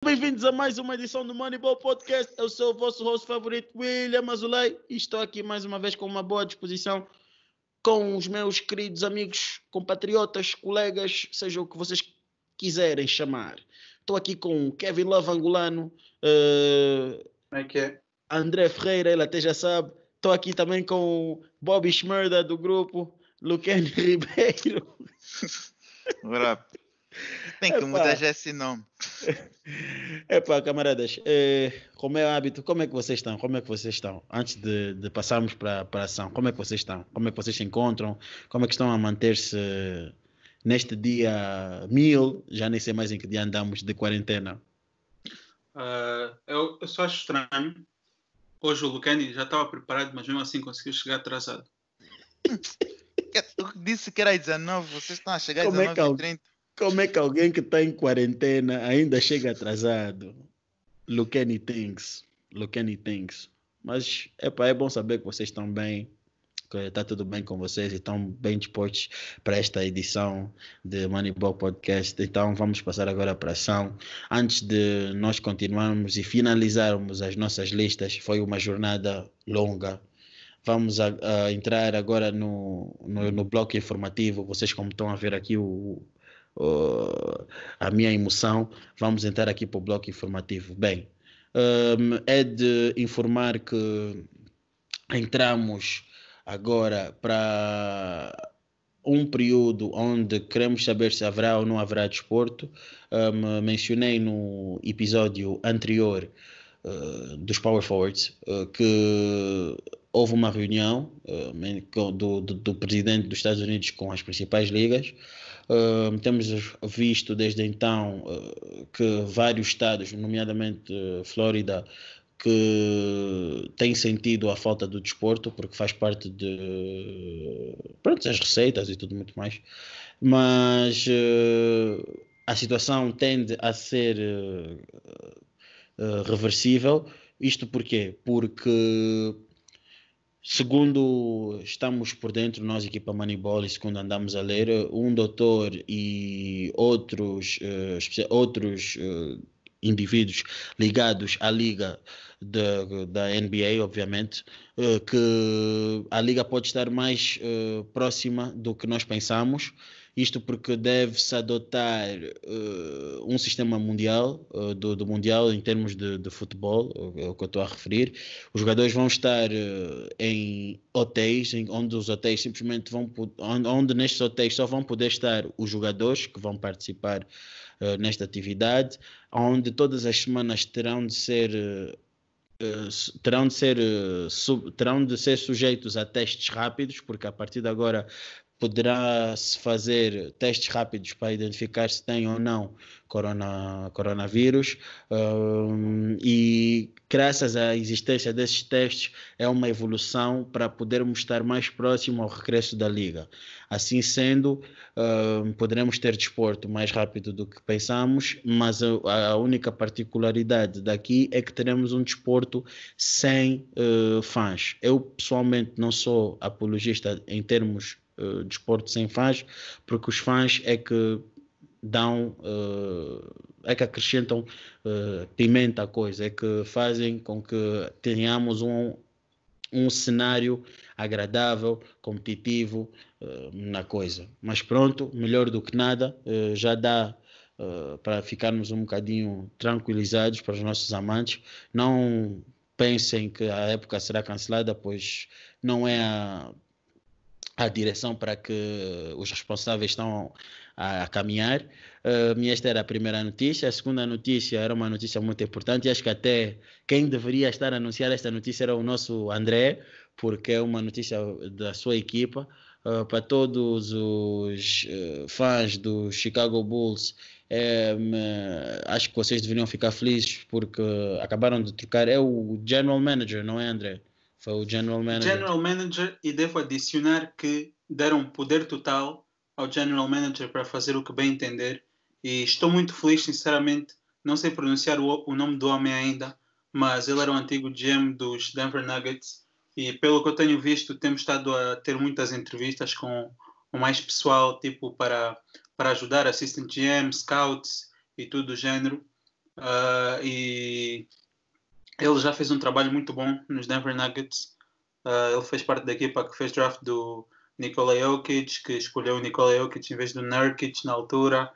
Bem-vindos a mais uma edição do Moneyball Podcast. Eu sou o vosso host favorito, William Azulay, e estou aqui mais uma vez com uma boa disposição com os meus queridos amigos, compatriotas, colegas, seja o que vocês quiserem chamar. Estou aqui com o Kevin Love Angolano, Como é que é? André Ferreira, ele até já sabe. Estou aqui também com o Bobby Schmerda do grupo, Luquene Ribeiro. Ora, tem que mudar já esse nome. Epá, camaradas, como é o hábito, como é que vocês estão? Como é que vocês estão? Antes de passarmos para a ação, como é que vocês estão? Como é que vocês se encontram? Como é que estão a manter-se neste dia 1000? Já nem sei mais em que dia andamos de quarentena. Eu só acho estranho. Hoje o Lucani já estava preparado, mas mesmo assim conseguiu chegar atrasado. Eu disse que era 19, vocês estão a chegar às Como é que 19h30. Como é que alguém que está em quarentena ainda chega atrasado? Lucani thinks. Mas é bom saber que vocês estão bem, que está tudo bem com vocês e estão bem dispostos para esta edição de Moneyball Podcast. Então vamos passar agora para a ação. Antes de nós continuarmos e finalizarmos as nossas listas, foi uma jornada longa. Vamos a entrar agora no bloco informativo. Vocês, como estão a ver aqui a minha emoção, vamos entrar aqui para o bloco informativo. Bem, é de informar que entramos agora para um período onde queremos saber se haverá ou não haverá desporto. Mencionei no episódio anterior dos Power Forwards que houve uma reunião do presidente dos Estados Unidos com as principais ligas. Temos visto desde então que vários estados, nomeadamente Flórida, que têm sentido a falta do desporto, porque faz parte de as receitas e tudo muito mais. Mas a situação tende a ser reversível. Isto porquê? Porque, segundo estamos por dentro, nós, equipa Moneyball, e segundo andamos a ler, um doutor e outros indivíduos ligados à liga da NBA, obviamente, que a liga pode estar mais próxima do que nós pensamos. Isto porque deve-se adotar um sistema mundial, do mundial em termos de futebol, é o que eu estou a referir. Os jogadores vão estar em hotéis, onde os hotéis simplesmente onde nestes hotéis só vão poder estar os jogadores que vão participar nesta atividade, onde todas as semanas terão de ser sujeitos a testes rápidos, porque a partir de agora poderá-se fazer testes rápidos para identificar se tem ou não coronavírus, e graças à existência desses testes é uma evolução para podermos estar mais próximo ao regresso da liga. Assim sendo, poderemos ter desporto mais rápido do que pensamos, mas a única particularidade daqui é que teremos um desporto sem fãs. Eu pessoalmente não sou apologista em termos desporto sem fãs, porque os fãs é que acrescentam pimenta à coisa, é que fazem com que tenhamos um cenário agradável, competitivo na coisa. Mas pronto, melhor do que nada, já dá para ficarmos um bocadinho tranquilizados para os nossos amantes. Não pensem que a época será cancelada, pois não é a direção para que os responsáveis estão a caminhar. Esta era a primeira notícia. A segunda notícia era uma notícia muito importante, e acho que até quem deveria estar a anunciar esta notícia era o nosso André, porque é uma notícia da sua equipa. Para todos os fãs do Chicago Bulls, acho que vocês deveriam ficar felizes, porque acabaram de trocar. É o General Manager, não é, André? Foi o General Manager. E devo adicionar que deram poder total ao General Manager para fazer o que bem entender. E estou muito feliz, sinceramente. Não sei pronunciar o nome do homem ainda, mas ele era o antigo GM dos Denver Nuggets. E pelo que eu tenho visto, temos estado a ter muitas entrevistas com mais pessoal, tipo para ajudar assistant GM, scouts e tudo do género. e ele já fez um trabalho muito bom nos Denver Nuggets. Ele fez parte da equipa que fez draft do Nikola Jokic, que escolheu o Nikola Jokic em vez do Nurkic na altura.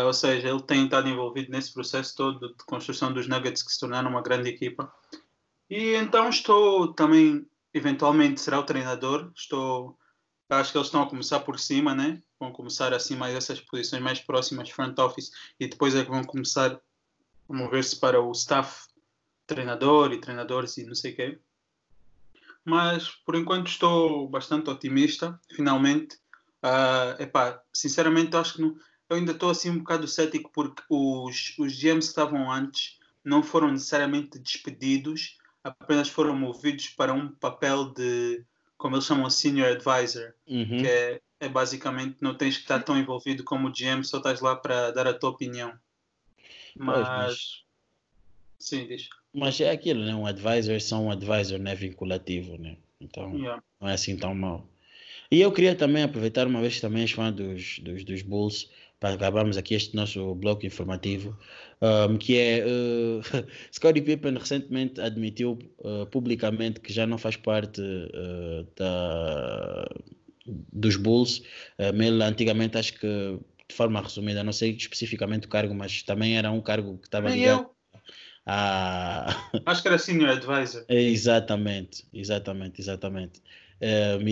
Ou seja, ele tem estado envolvido nesse processo todo de construção dos Nuggets, que se tornaram uma grande equipa. E então estou também, eventualmente, será o treinador. Acho que eles estão a começar por cima, né? Vão começar assim mais essas posições mais próximas, front office, e depois é que vão começar a mover-se para o staff, treinador e treinadores e não sei o quê. Mas por enquanto estou bastante otimista, finalmente. Sinceramente acho que eu ainda estou assim um bocado cético, porque os GMs que estavam antes não foram necessariamente despedidos, apenas foram movidos para um papel de, como eles chamam, senior advisor, que é basicamente não tens que estar tão envolvido como o GM, só estás lá para dar a tua opinião. Mas sim, diz. Mas é aquilo, né? Um advisor só um advisor, não é vinculativo, né? Então não é assim tão mau. E eu queria também aproveitar, uma vez que também és fã dos Bulls, para acabarmos aqui este nosso bloco informativo, que é Scottie Pippen recentemente admitiu publicamente que já não faz parte dos Bulls. Ele antigamente, acho que de forma resumida, não sei especificamente o cargo, mas também era um cargo que estava ligado acho que era senior advisor. Exatamente. E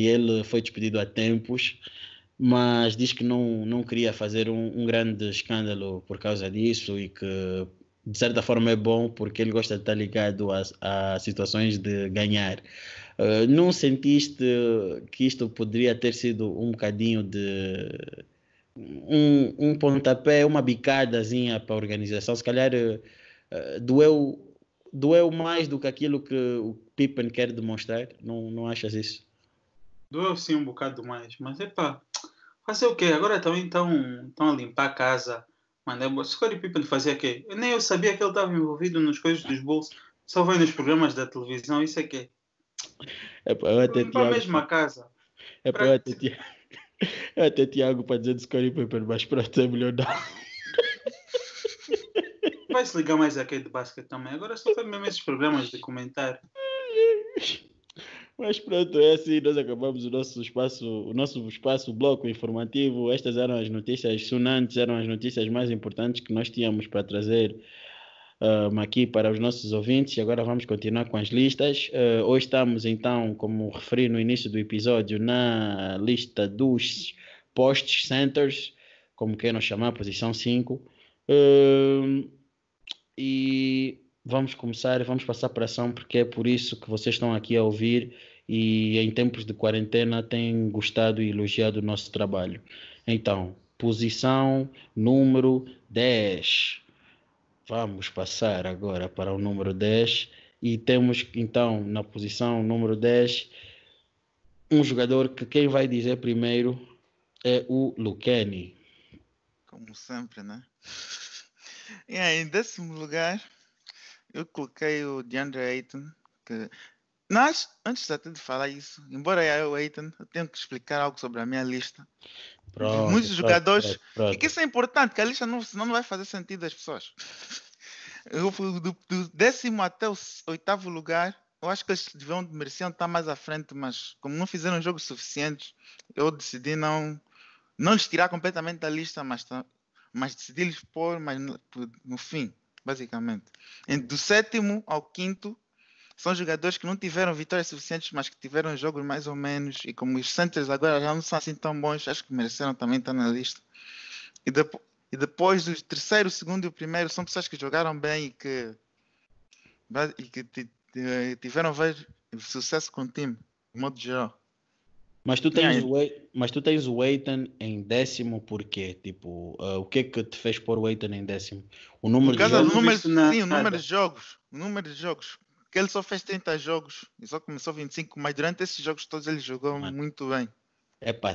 ele foi despedido há tempos, mas diz que não queria fazer um grande escândalo por causa disso, e que de certa forma é bom porque ele gosta de estar ligado a situações de ganhar. Não sentiste que isto poderia ter sido um bocadinho de um pontapé, uma bicadazinha para a organização? Se calhar doeu mais do que aquilo que o Pippen quer demonstrar? Não achas isso? Doeu sim um bocado mais, mas fazer o quê? Agora também estão a limpar a casa. Mano, Scottie Pippen fazia o quê? Nem eu sabia que ele estava envolvido nas coisas dos Bulls. Só vai nos programas da televisão, isso é quê? Eu até limpar a mesma casa. Eu até Tiago para dizer de Scottie Pippen, mas pronto, é melhor não. Vai se ligar mais aqui de basquete também. Agora só faz mesmo esses programas de comentário. Mas pronto, é assim, nós acabamos o nosso espaço, o bloco informativo. Estas eram as notícias sonantes, eram as notícias mais importantes que nós tínhamos para trazer aqui para os nossos ouvintes. E agora vamos continuar com as listas. Hoje estamos então, como referi no início do episódio, na lista dos post centers, como queiram chamar, posição 5. E vamos passar para a ação, porque é por isso que vocês estão aqui a ouvir e em tempos de quarentena têm gostado e elogiado o nosso trabalho. Então, posição número 10. Vamos passar agora para o número 10 e temos então na posição número 10 um jogador que quem vai dizer primeiro é o Luqueni. Como sempre, né? E aí, em 10º lugar, eu coloquei o DeAndre Ayton, que antes até de falar isso, embora eu Ayton, eu tenho que explicar algo sobre a minha lista. Muitos jogadores, e que isso é importante, que a lista senão não vai fazer sentido às pessoas. Do 10º até o 8º lugar, eu acho que eles mereciam estar mais à frente, mas como não fizeram jogos suficientes, eu decidi não lhes tirar completamente da lista, mas decidi lhes pôr no fim, basicamente. Do 7º ao 5º, são jogadores que não tiveram vitórias suficientes, mas que tiveram jogos mais ou menos, e como os centers agora já não são assim tão bons, acho que mereceram também estar na lista. E depois do 3º, 2º e o 1º, são pessoas que jogaram bem e que tiveram sucesso com o time, de modo geral. Mas tu tens o Ayton em 10º porquê? Tipo, o que é que te fez pôr o Ayton em 10º? O número de jogos? O número de jogos. Que ele só fez 30 jogos e só começou 25, mas durante esses jogos todos ele jogou muito bem.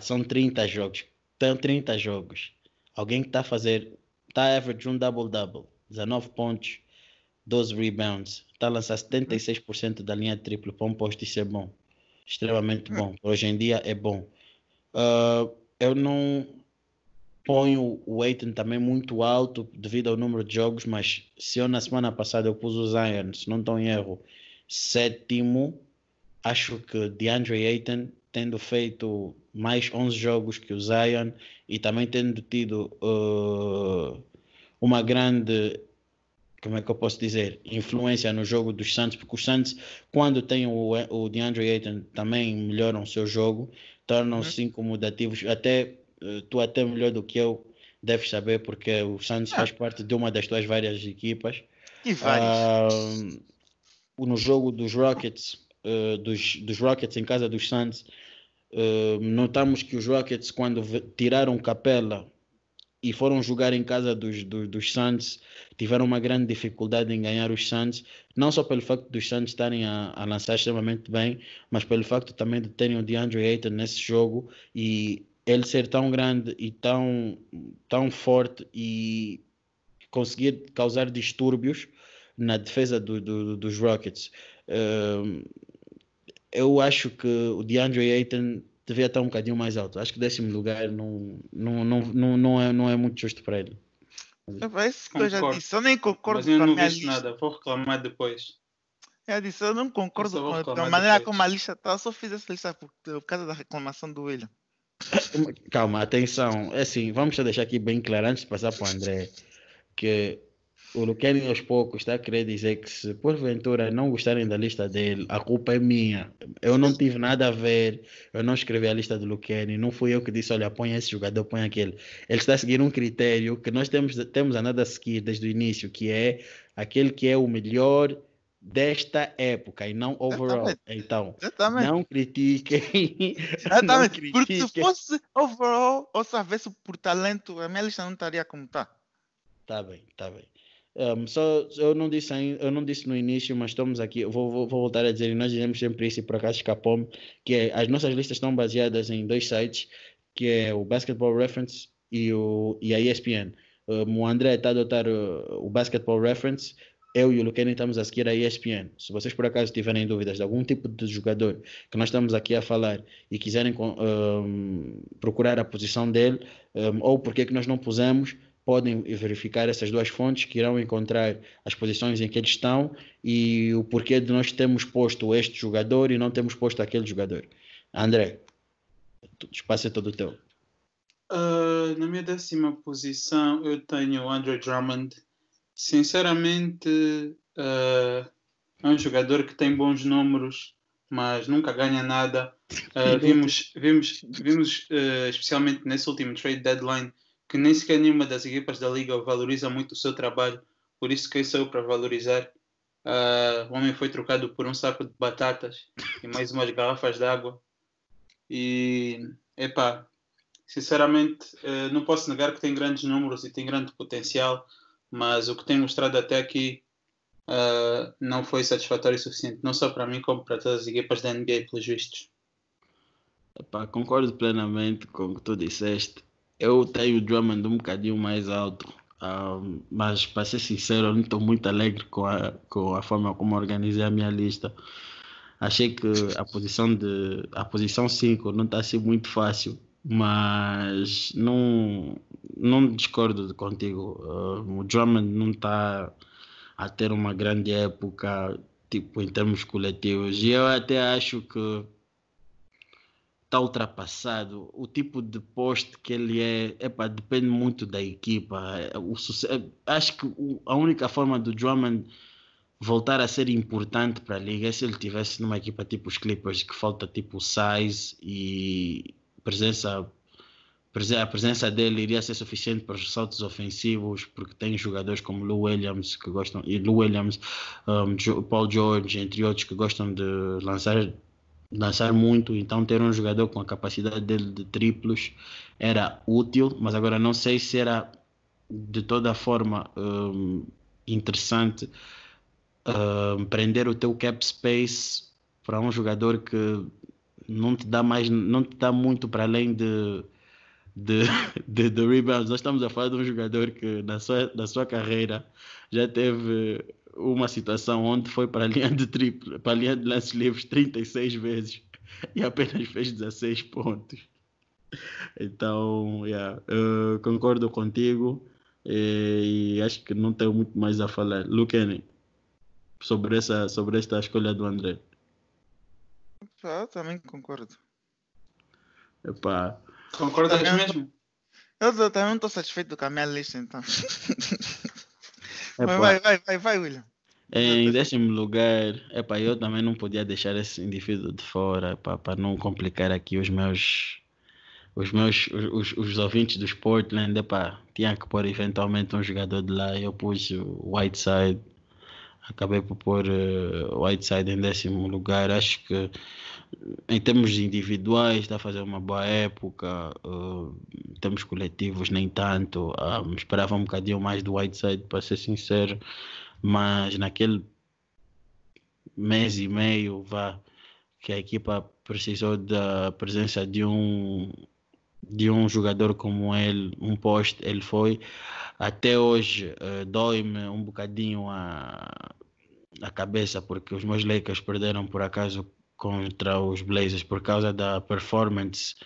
São 30 jogos. Tem 30 jogos. Alguém que está a average um double-double. 19 pontos, 12 rebounds. Está a lançar 76% da linha de triplo para um posto, isso é bom. Extremamente bom. Hoje em dia é bom. Eu não... ponho o Ayton também muito alto devido ao número de jogos, mas se eu na semana passada eu pus o Zion, se não estou em erro, sétimo, acho que DeAndre Ayton, tendo feito mais 11 jogos que o Zion e também tendo tido uma grande, como é que eu posso dizer, influência no jogo dos Suns, porque os Suns, quando tem o DeAndre Ayton, também melhoram o seu jogo, tornam-se incomodativos, até tu até melhor do que eu deves saber, porque o Suns faz parte de uma das tuas várias equipas. E vários. No jogo dos Rockets, dos Rockets em casa dos Suns, notamos que os Rockets, quando tiraram Capela e foram jogar em casa dos Suns, tiveram uma grande dificuldade em ganhar os Suns, não só pelo facto dos Suns estarem a lançar extremamente bem, mas pelo facto também de terem o DeAndre Ayton nesse jogo e ele ser tão grande e tão forte e conseguir causar distúrbios na defesa dos Rockets. Eu acho que o DeAndre Ayton devia estar um bocadinho mais alto. Acho que 10º lugar não é muito justo para ele. É isso que eu já disse. Eu nem concordo mas eu com a não minha disse lista. nada, vou reclamar depois. Eu disse, eu não concordo Eu só vou com a reclamar maneira depois. como a lista está. Eu só fiz essa lista por causa da reclamação do William. Calma, atenção. É assim, vamos só deixar aqui bem claro antes de passar para o André, que o Luqueni aos poucos está a querer dizer que se porventura não gostarem da lista dele, a culpa é minha. Eu não tive nada a ver, eu não escrevi a lista do Luqueni, não fui eu que disse, olha, põe esse jogador, põe aquele. Ele está a seguir um critério que nós temos andado a seguir desde o início, que é aquele que é o melhor desta época e não overall. Então, não critiquem. Não critiquem. Porque se fosse overall ou se houvesse por talento, a minha lista não estaria como está. Tá bem. Eu não disse no início, mas estamos aqui. Eu vou voltar a dizer, e nós dizemos sempre isso, e por acaso escapou-me, que as nossas listas estão baseadas em 2 sites, que é o Basketball Reference e a ESPN. O André está a adotar o Basketball Reference, eu e o Luqueni estamos a seguir a ESPN. Se vocês por acaso tiverem dúvidas de algum tipo de jogador que nós estamos aqui a falar e quiserem procurar a posição dele, ou porque é que nós não pusemos, podem verificar essas 2 fontes que irão encontrar as posições em que eles estão e o porquê de nós termos posto este jogador e não termos posto aquele jogador. André, o espaço é todo teu. Na minha 10ª posição eu tenho o Andre Drummond. Sinceramente, é um jogador que tem bons números, mas nunca ganha nada. Vimos especialmente nesse último trade deadline, que nem sequer nenhuma das equipas da liga valoriza muito o seu trabalho, por isso quem sou eu para valorizar? O homem foi trocado por um saco de batatas e mais umas garrafas de água. E, sinceramente, não posso negar que tem grandes números e tem grande potencial, mas o que tem mostrado até aqui não foi satisfatório o suficiente, não só para mim, como para todas as equipas da NBA, pelos vistos. Concordo plenamente com o que tu disseste. Eu tenho o Drummond um bocadinho mais alto, mas para ser sincero, eu não estou muito alegre com a forma como organizei a minha lista. Achei que a posição 5 não está a ser muito fácil, mas não discordo contigo. O Drummond não está a ter uma grande época, tipo, em termos coletivos, e eu até acho que está ultrapassado. O tipo de poste que ele depende muito da equipa. Acho que a única forma do Drummond voltar a ser importante para a liga é se ele tivesse numa equipa tipo os Clippers, que falta tipo size e a presença dele iria ser suficiente para os saltos ofensivos, porque tem jogadores como Lou Williams que gostam, e Lou Williams, Paul George, entre outros, que gostam de lançar muito. Então ter um jogador com a capacidade dele de triplos era útil, mas agora não sei se era de toda forma interessante prender o teu cap space para um jogador que não te dá muito para além de rebounds. Nós estamos a falar de um jogador que na sua carreira já teve uma situação onde foi para a linha de triplo, para a linha de lances livres 36 vezes e apenas fez 16 pontos. Então, yeah, eu concordo contigo e acho que não tenho muito mais a falar. Luquene, sobre esta escolha do André. Eu também concordo. Epá, Concordas Também mesmo? eu também não estou satisfeito com a minha lista, então. Mas epá, vai, William. em 10º lugar, epá, eu também não podia deixar esse indivíduo de fora para não complicar aqui os ouvintes do Sportland. Epá, tinha que pôr eventualmente um jogador de lá. Eu pus o Whiteside. Acabei por pôr Whiteside em 10º lugar. Acho que em termos individuais está a fazer uma boa época. Em termos coletivos nem tanto. Esperava um bocadinho mais do Whiteside, para ser sincero, mas naquele mês e meio que a equipa precisou da presença de um jogador como ele, um poste, ele foi. Até hoje dói-me um bocadinho a cabeça, porque os meus Lakers perderam por acaso contra os Blazers por causa da performance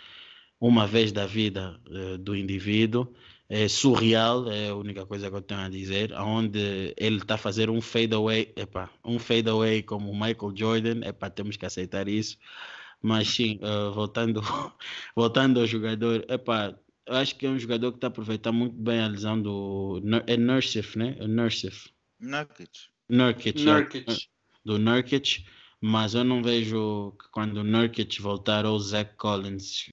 uma vez da vida do indivíduo. É surreal, é a única coisa que eu tenho a dizer, onde ele está a fazer um fade away como o Michael Jordan. Temos que aceitar isso. Mas sim, voltando ao jogador, eu acho que é um jogador que está a aproveitar muito bem a lesão é Nurkic, né? É Nurkic, yeah, Nurkic. do Nurkic, mas eu não vejo que quando o Nurkic voltar ou o Zach Collins,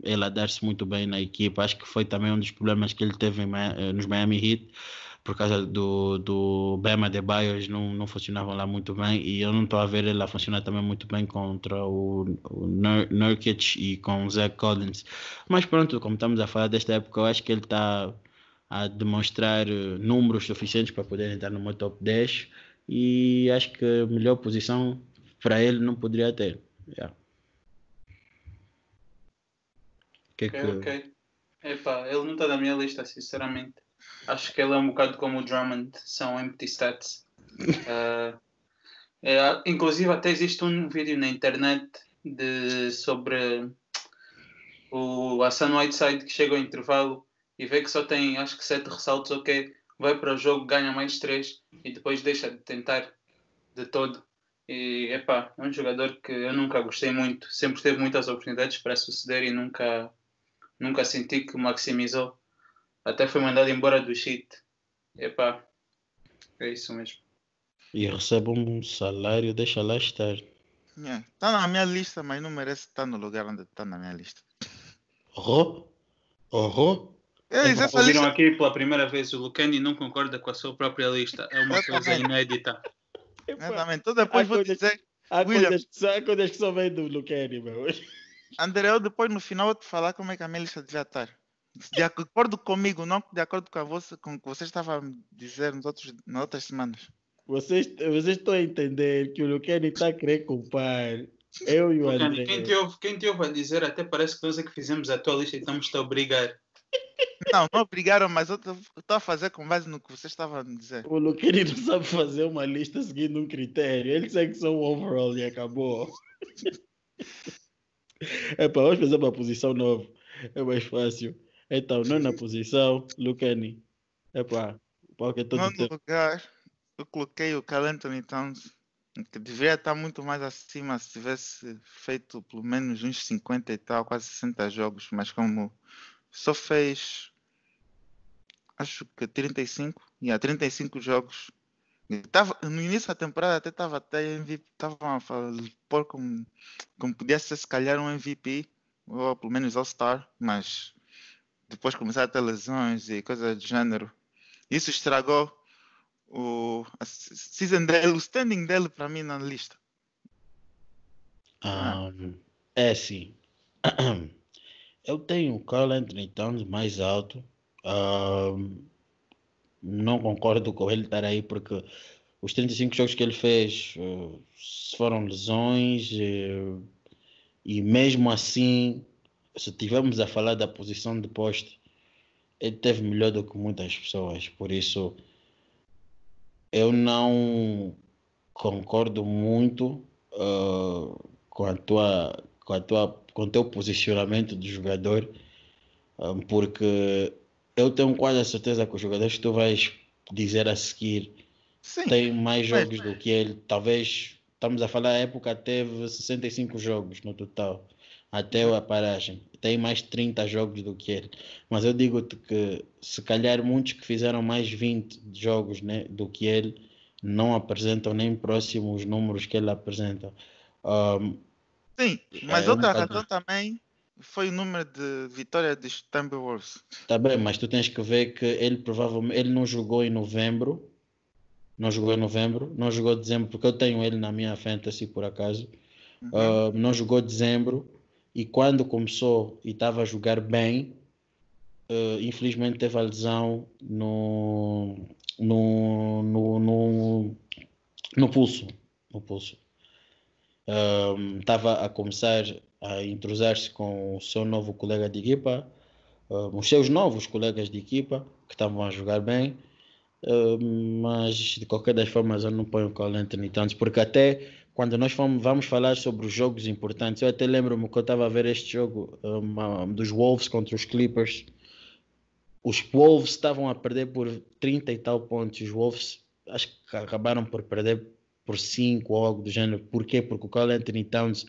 ele a dar-se muito bem na equipa. Acho que foi também um dos problemas que ele teve nos Miami Heat, por causa do Bam Adebayo. Não funcionavam lá muito bem, e eu não estou a ver ele a funcionar também muito bem contra o Nurkic e com o Zach Collins. Mas pronto, como estamos a falar desta época, eu acho que ele está a demonstrar números suficientes para poder entrar no meu top 10, e acho que a melhor posição para ele não poderia ter. Yeah. Ok. Epá, ele não está na minha lista, sinceramente. Acho que ele é um bocado como o Drummond, são empty stats. Inclusive até existe um vídeo na internet sobre o Hassan Whiteside, que chega ao intervalo e vê que só tem acho que 7 ressaltos, ok, vai para o jogo, ganha mais 3 e depois deixa de tentar de todo. E é um jogador que eu nunca gostei muito, sempre teve muitas oportunidades para suceder e nunca senti que maximizou. Até foi mandado embora do Heat. É isso mesmo. E recebe um salário, deixa lá estar. Está na minha lista, mas não merece estar no lugar onde está na minha lista. Essa ouviram aqui pela primeira vez, o Lucani não concorda com a sua própria lista. É uma coisa inédita. Exatamente. Então depois vou dizer... Há coisas que só vêm do Lucani, meu. André, eu depois no final vou te falar como é que a minha lista devia estar. De acordo comigo, não de acordo com o que você estava a dizer nas outras semanas. Vocês estão a entender que o Lucani está a querer culpar eu e o Lucani, André. quem te ouve a dizer, até parece que nós é que fizemos a tua lista e estamos-te a obrigar. Não obrigaram, mas eu estou a fazer com base no que você estava a dizer. O Lucani não sabe fazer uma lista seguindo um critério. Ele segue só o overall e acabou. Vamos fazer uma posição nova. É mais fácil. Então, não na posição, Lucani. O que é todo No lugar, eu coloquei o Karl Anthony Towns, que deveria estar muito mais acima se tivesse feito pelo menos uns 50 e tal, quase 60 jogos, mas como só fez, acho que 35 jogos. No início da temporada estava até MVP, estavam a pôr como podia ser se calhar um MVP, ou pelo menos All-Star, mas depois começaram a ter lesões e coisas do gênero. Isso estragou a season dele, o standing dele para mim na lista. É sim. Eu tenho o Karl Anthony Towns mais alto. Não concordo com ele estar aí, porque os 35 jogos que ele fez foram lesões, e mesmo assim, se estivermos a falar da posição de poste, ele teve melhor do que muitas pessoas. Por isso, eu não concordo muito com a tua com o teu posicionamento de jogador, porque eu tenho quase a certeza que os jogadores que tu vais dizer a seguir Sim, têm mais mas jogos do que ele. Talvez, estamos a falar, a época teve 65 jogos no total, até a paragem. Tem mais 30 jogos do que ele. Mas eu digo-te que, se calhar, muitos que fizeram mais 20 jogos, né, do que ele, não apresentam nem próximo os números que ele apresenta. Um, sim, mas é um outra bocado. razão também foi o número de vitórias dos Timberwolves. Tá bem, mas tu tens que ver que ele provavelmente ele não jogou em novembro. Não jogou em novembro, não jogou em dezembro, porque eu tenho ele na minha fantasy por acaso. Uhum. Não jogou em dezembro, e quando começou e estava a jogar bem, infelizmente teve a lesão no, no, no pulso. No pulso. Estava a começar a entrosar-se com o seu novo colega de equipa, os seus novos colegas de equipa, que estavam a jogar bem. Mas de qualquer das formas eu não ponho o Karl Anthony Towns, porque até quando nós vamos falar sobre os jogos importantes, eu até lembro-me que eu estava a ver este jogo dos Wolves contra os Clippers. Os Wolves estavam a perder por 30 e tal pontos. Os Wolves acho que acabaram por perder por 5 ou algo do gênero. Porquê? Porque o Karl Anthony Towns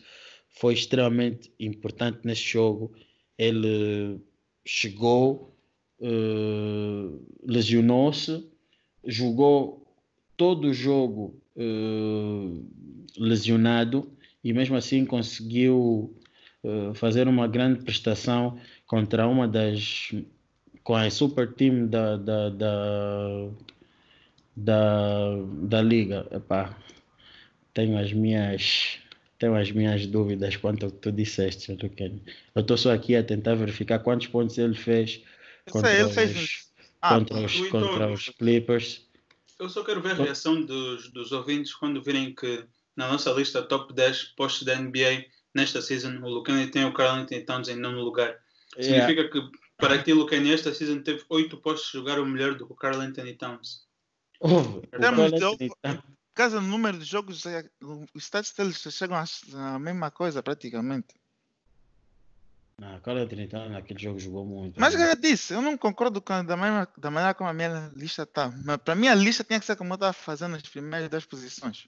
foi extremamente importante nesse jogo. Ele chegou, lesionou-se, jogou todo o jogo lesionado, e mesmo assim conseguiu fazer uma grande prestação contra uma das com a super team da liga. Epá, tenho as minhas tenho as minhas dúvidas quanto ao que tu disseste, Luquene. Eu estou só aqui a tentar verificar quantos pontos ele fez Eu sei, contra ele fez os contra Então, os Clippers. eu só quero ver a reação dos ouvintes quando virem que na nossa lista top 10 postos da NBA nesta season o Lucani tem o Karl Anthony Towns em nono lugar. Yeah. Significa que para ti o Lucani esta season teve 8 postos de jogar o melhor do que o Karl Anthony Towns. O Temos Karl de, Anthony em caso do número de jogos, os stats deles chegam à mesma coisa praticamente. Não, Karl Anthony Towns naquele jogo jogou muito. Mas eu disse, eu não concordo da maneira como a minha lista está. Mas para mim a lista tinha que ser como eu estava fazendo nas primeiras 10 posições.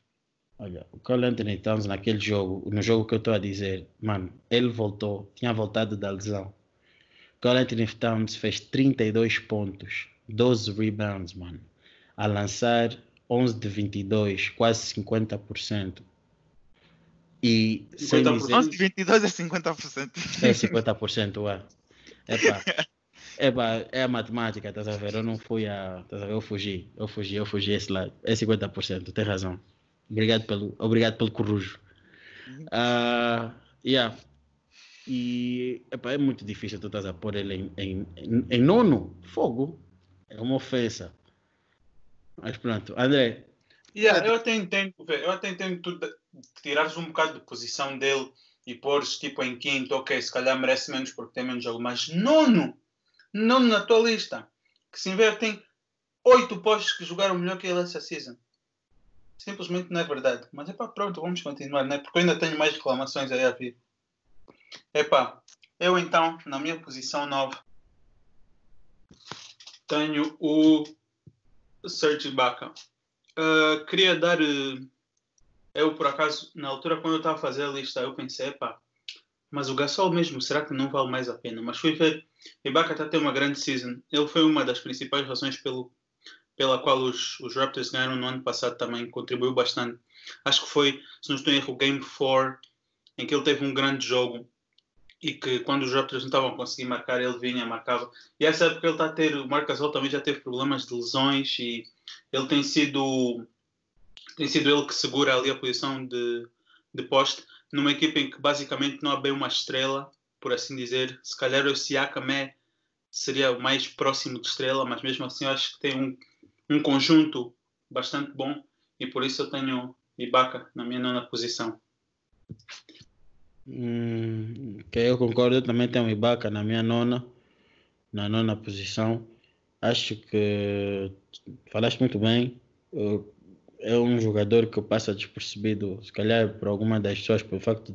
Olha, o Karl Anthony Towns naquele jogo, no jogo que eu estou a dizer, mano, ele voltou, tinha voltado da lesão. Karl Anthony Towns fez 32 pontos, 12 rebounds, mano, a lançar 11 de 22, quase 50%. E sem 50%. dizer 11 de 22 é 50%. é 50%, ué. Epá, é a matemática, estás a ver? Eu não fui a. Estás a ver? Eu fugi esse lado. É 50%, tem razão. Obrigado pelo corujo. Yeah. E epá, é muito difícil tu estás a pôr ele em nono. Fogo. É uma ofensa. Mas pronto, André. Eu até entendo tu tirares um bocado de posição dele e pôres tipo em quinto, ok, se calhar merece menos porque tem menos jogo, mas nono na tua lista, que se ver tem 8 postos que jogaram melhor que ele essa season. Simplesmente não é verdade. Mas pronto, vamos continuar, né? Porque eu ainda tenho mais reclamações aí a vir. Eu então, na minha posição 9, tenho o Serge Ibaka. Queria dar. Eu, por acaso, na altura, quando eu estava a fazer a lista, eu pensei, mas o Gasol mesmo, será que não vale mais a pena? Mas fui ver, Ibaka está a ter uma grande season. Ele foi uma das principais razões pela qual os Raptors ganharam no ano passado também, contribuiu bastante. Acho que foi, se não estou em erro, o Game 4, em que ele teve um grande jogo e que quando os Raptors não estavam a conseguir marcar, ele vinha e marcava. E essa época ele está a ter, o Marc Gasol também já teve problemas de lesões e ele tem sido ele que segura ali a posição de poste numa equipa em que basicamente não há bem uma estrela, por assim dizer. Se calhar o Siakam seria o mais próximo de estrela, mas mesmo assim eu acho que tem um conjunto bastante bom e por isso eu tenho Ibaka na minha nona posição. Que eu concordo, eu também tenho Ibaka na nona posição. Acho que falaste muito bem. É um jogador que passa despercebido, se calhar por alguma das pessoas, pelo facto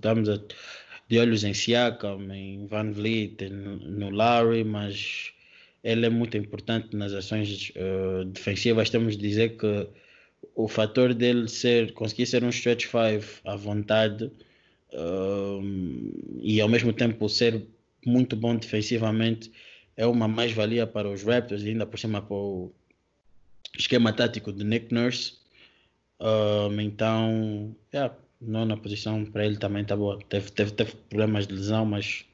de de olhos em Siakam, em Van Vliet, no Lowry, mas ele é muito importante nas ações defensivas. Temos de dizer que o fator dele conseguir ser um stretch 5 à vontade e ao mesmo tempo ser muito bom defensivamente é uma mais-valia para os Raptors e ainda por cima para o esquema tático de Nick Nurse. Então, nona posição para ele também está boa. Teve problemas de lesão, mas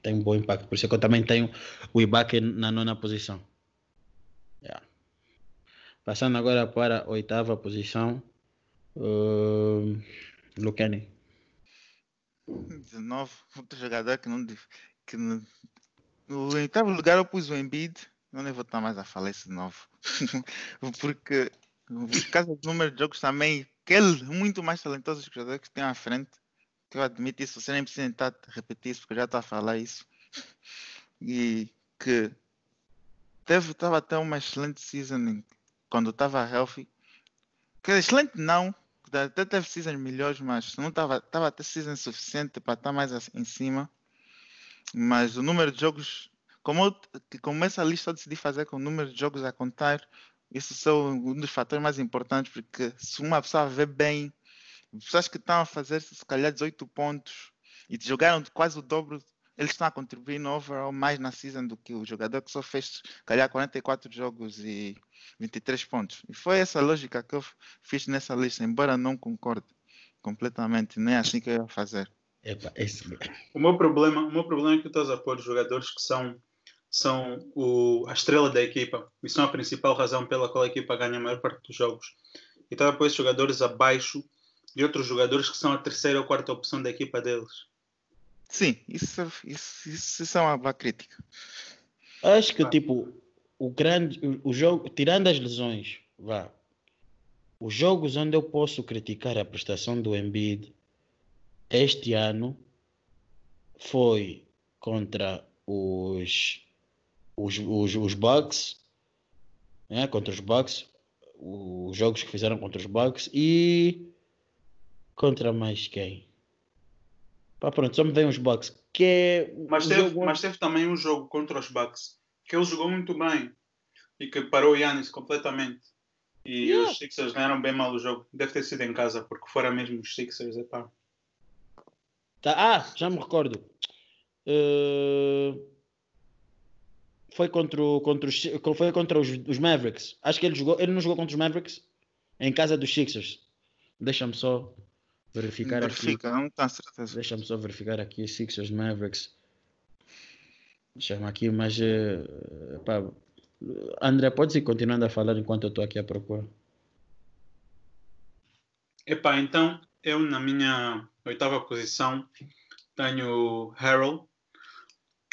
tem um bom impacto. Por isso é que eu também tenho o Ibaka na nona posição. Passando agora para a oitava posição, Lucani. De novo, outro jogador no oitavo lugar eu pus o Embiid. Eu nem vou estar mais a falar isso de novo. Porque por causa do número de jogos também, que ele é muito mais talentoso que os jogadores que tem à frente. Que eu admito isso, você nem precisa tentar repetir isso, porque eu já estou a falar isso. E que estava até uma excelente season quando estava healthy. Que excelente não, até teve seasons melhores, mas não estava até season suficiente para estar mais em cima. Mas o número de jogos, como essa lista eu decidi fazer com o número de jogos a contar, isso são um dos fatores mais importantes, porque se uma pessoa vê bem, pessoas que estão a fazer se calhar 18 pontos e jogaram quase o dobro, eles estão a contribuir no overall mais na season do que o jogador que só fez se calhar 44 jogos e 23 pontos. E foi essa lógica que eu fiz nessa lista, embora não concorde completamente, nem é assim que eu ia fazer. O meu problema é que tu estás a pôr jogadores que são a estrela da equipa e são a principal razão pela qual a equipa ganha a maior parte dos jogos. E estás a pôr esses jogadores abaixo de outros jogadores que são a terceira ou quarta opção da equipa deles. Sim, isso é uma boa crítica. Acho que o jogo, tirando as lesões, os jogos onde eu posso criticar a prestação do Embiid este ano foi contra os Bucks, né? Contra os Bucks, os jogos que fizeram contra os Bucks e contra mais quem? Pronto, só me vem os Bucks. Mas teve também um jogo contra os Bucks que ele jogou muito bem e que parou o Giannis completamente. E os Sixers ganharam bem mal o jogo. Deve ter sido em casa, porque fora mesmo os Sixers, já me recordo. Foi contra os Mavericks. Acho que ele não jogou contra os Mavericks em casa dos Sixers. Deixa-me só verificar aqui. Não tenho certeza. Deixa-me só verificar aqui Sixers Mavericks. Chama aqui, mas André, podes ir continuando a falar enquanto eu estou aqui à procura. Então eu na minha oitava posição tenho o Harold.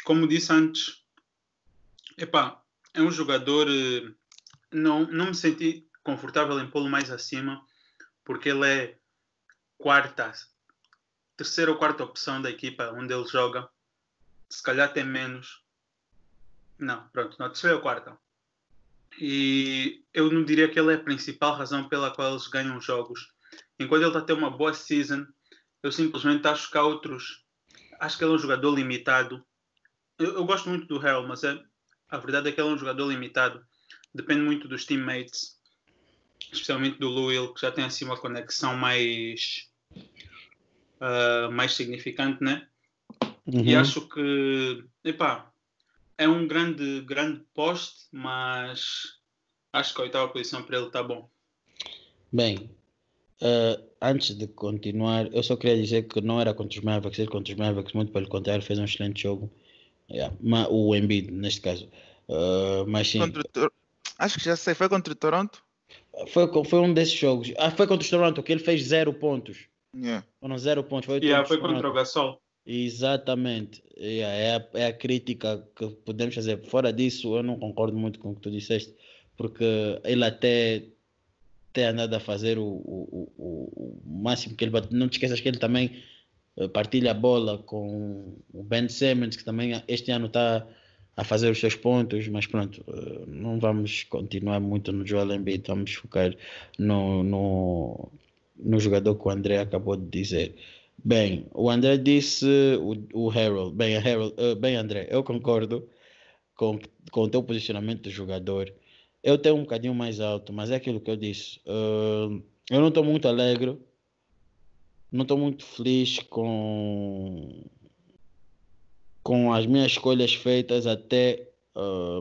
Como disse antes, é um jogador, não me senti confortável em pô-lo mais acima, porque ele é terceira ou quarta opção da equipa onde ele joga. Se calhar tem menos. Não, terceira ou quarta. E eu não diria que ele é a principal razão pela qual eles ganham jogos. Enquanto ele está a ter uma boa season, eu simplesmente acho que há outros. Acho que ele é um jogador limitado. Eu gosto muito do Harold, mas a verdade é que ele é um jogador limitado. Depende muito dos teammates, especialmente do Lou, que já tem assim uma conexão mais significante, né? Uhum. E acho que é um grande poste, mas acho que a oitava posição para ele está bom. Bem, antes de continuar, eu só queria dizer que não era contra os Mavericks, muito pelo contrário, fez um excelente jogo. O Embiid, neste caso. Mas sim. Acho que já sei, foi contra o Toronto? Foi um desses jogos. Foi contra o Toronto, que ele fez 0 pontos. Foram 0 pontos. Foi contra o Gasol. Exatamente. É a crítica que podemos fazer. Fora disso, eu não concordo muito com o que tu disseste, porque ele até andado a fazer o máximo que ele bate. Não te esqueças que ele também partilha a bola com o Ben Simmons, que também este ano está a fazer os seus pontos, mas pronto, não vamos continuar muito no Joel Embiid, vamos focar no jogador que o André acabou de dizer. Bem, o André disse o Harold. Bem, Harold, bem, André, eu concordo com, com o teu posicionamento de jogador. Eu tenho um bocadinho mais alto, mas é aquilo que eu disse. Eu não estou muito alegre, não estou muito feliz com as minhas escolhas feitas até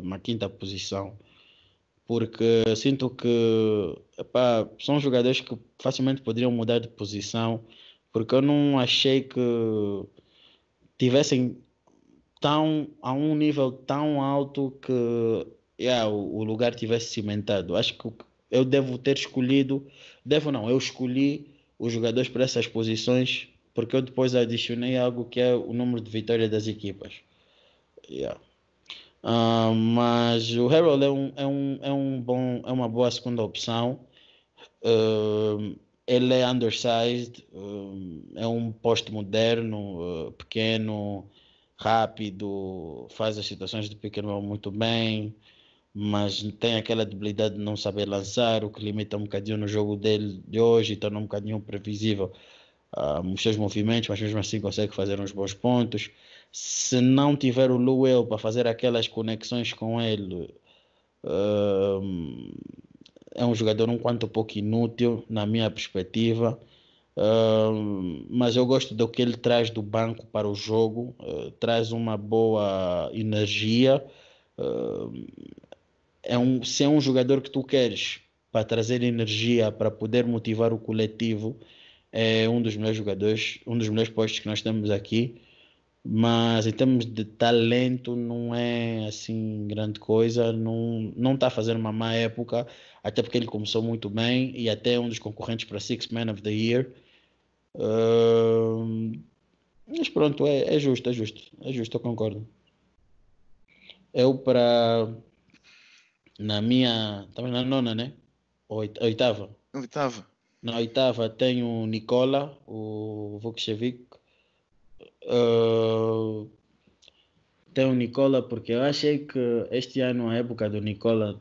uma quinta posição, porque sinto que epá, são jogadores que facilmente poderiam mudar de posição, porque eu não achei que tivessem a um nível tão alto que o lugar tivesse cimentado. Acho que eu devo ter escolhido, devo não, eu escolhi os jogadores para essas posições porque eu depois adicionei algo que é o número de vitórias das equipas. Yeah. Mas o Harold é uma boa segunda opção. Ele é undersized, é um poste moderno, pequeno, rápido, faz as situações de pick and roll muito bem, mas tem aquela debilidade de não saber lançar, o que limita um bocadinho no jogo dele de hoje, torna um bocadinho previsível os seus movimentos, mas mesmo assim consegue fazer uns bons pontos. Se não tiver o Luel para fazer aquelas conexões com ele, é um jogador um quanto pouco inútil, na minha perspectiva. Mas eu gosto do que ele traz do banco para o jogo, traz uma boa energia. Se é um jogador que tu queres para trazer energia, para poder motivar o coletivo, é um dos melhores jogadores, um dos melhores postos que nós temos aqui. Mas em termos de talento não é assim grande coisa, não está a fazer uma má época, até porque ele começou muito bem e até é um dos concorrentes para Six Man of the Year. Mas pronto, é justo, eu concordo. Eu na minha, também na nona, né? Oitava. Oitava. Na oitava tenho o Nikola, o Vukcevic. Uh, Tenho o Nikola porque eu achei que este ano a época do Nikola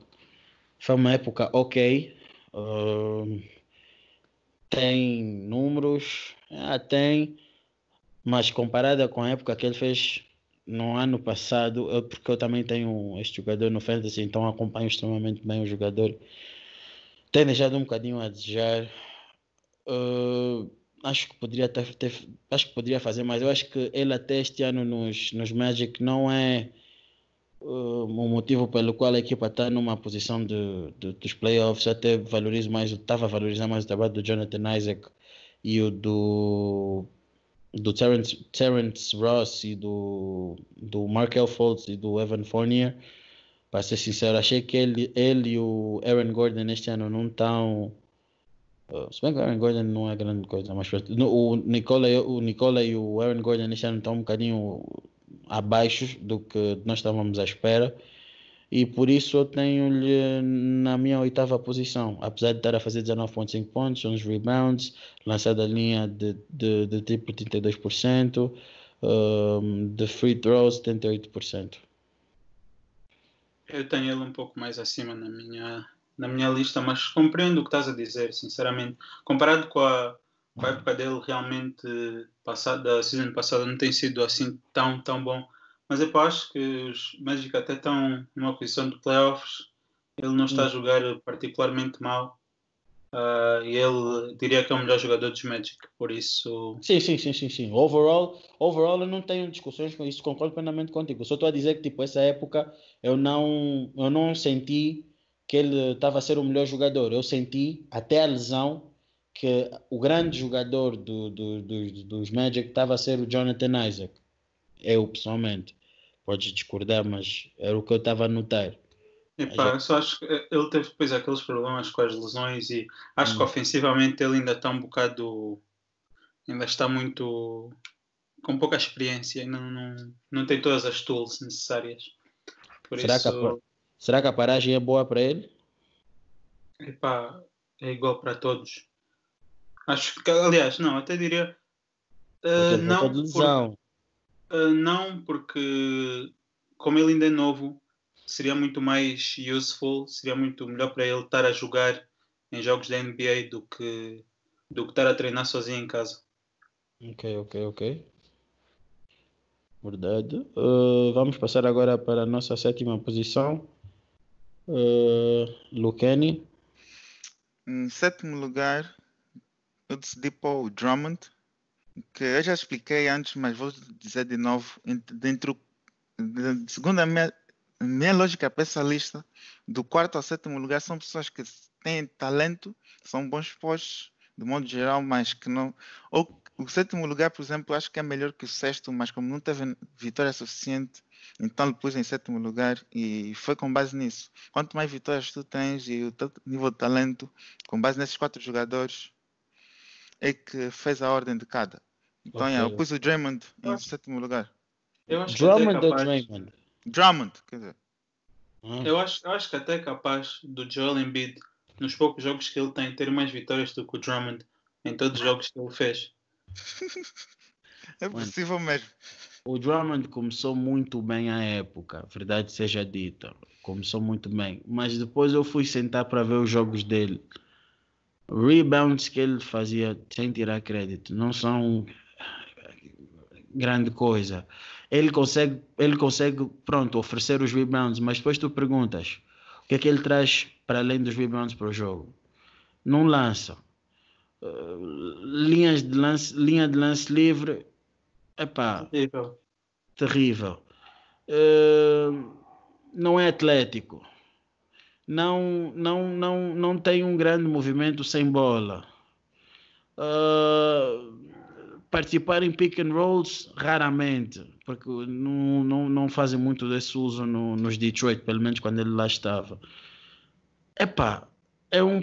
foi uma época ok. Uh, Tem números, tem, mas comparada com a época que ele fez no ano passado, porque eu também tenho este jogador no Fantasy, então acompanho extremamente bem o jogador. Tem deixado um bocadinho a desejar. Acho que acho que poderia fazer mais. Eu acho que ele até este ano nos Magic não é o motivo pelo qual a equipa está numa posição dos playoffs. Eu até estava a valorizar mais o trabalho do Jonathan Isaac e o do Terrence Ross e do Markel Fultz e do Evan Fournier. Para ser sincero, achei que ele e o Aaron Gordon este ano não estão. Se bem que o Aaron Gordon não é grande coisa, mas o Nicola e o Aaron Gordon este ano estão um bocadinho abaixo do que nós estávamos à espera. E por isso eu tenho-lhe na minha oitava posição, apesar de estar a fazer 19,5 pontos, uns rebounds, lançar da linha de triplo 32%, de free throws 78%. Eu tenho ele um pouco mais acima na minha lista, mas compreendo o que estás a dizer, sinceramente. Comparado com a época dele, realmente, da season passada, não tem sido assim tão bom. Mas eu acho que os Magic até estão numa posição de playoffs. Ele não está a jogar particularmente mal. E ele diria que é o melhor jogador dos Magic, por isso... Sim. Overall eu não tenho discussões com isso, concordo plenamente contigo. Só estou a dizer que, tipo, essa época eu não senti que ele estava a ser o melhor jogador. Eu senti, até a lesão, que o grande jogador dos Magic estava a ser o Jonathan Isaac. Eu, pessoalmente. Podes discordar, mas era o que eu estava a notar. Eu só acho que ele teve depois aqueles problemas com as lesões e acho que ofensivamente ele ainda está um bocado... Ainda está muito... com pouca experiência e não tem todas as tools necessárias. Por Será que a paragem é boa para ele? É igual para todos. Acho que, aliás, não, até diria não, porque como ele ainda é novo, seria muito mais useful, seria muito melhor para ele estar a jogar em jogos da NBA do que estar a treinar sozinho em casa. Ok. Verdade. Vamos passar agora para a nossa sétima posição. Luqueni. Em sétimo lugar, eu decidi pôr o Drummond, que eu já expliquei antes, mas vou dizer de novo. Segundo a minha lógica para essa lista, do quarto ao sétimo lugar, são pessoas que têm talento, são bons postos, de modo geral, mas que não. Ou o sétimo lugar, por exemplo, acho que é melhor que o sexto, mas como não teve vitória suficiente, então ele pus em sétimo lugar e foi com base nisso. Quanto mais vitórias tu tens e o teu nível de talento, com base nesses 4 jogadores, é que fez a ordem de cada. Então, Ok. eu pus o Draymond Eu em acho, sétimo lugar. eu acho que até é Drummond ou capaz. Draymond? Drummond, quer dizer. Ah, Eu acho que até é capaz do Joel Embiid, nos poucos jogos que ele tem, ter mais vitórias do que o Drummond em todos os jogos que ele fez. É mano, possível mesmo. o Drummond começou muito bem a época, verdade seja dita. Começou muito bem. Mas depois eu fui sentar para ver os jogos dele. Rebounds que ele fazia, sem tirar crédito, não são grande coisa. Ele consegue, pronto, oferecer os rebounds, mas depois tu perguntas o que é que ele traz para além dos rebounds para o jogo. Não lança. Linha de lance livre, epá, Terrível. terrível. Não é atlético. Não tem um grande movimento sem bola. Participar em pick and rolls raramente, porque não fazem muito desse uso nos Detroit, pelo menos quando ele lá estava. Epá, é um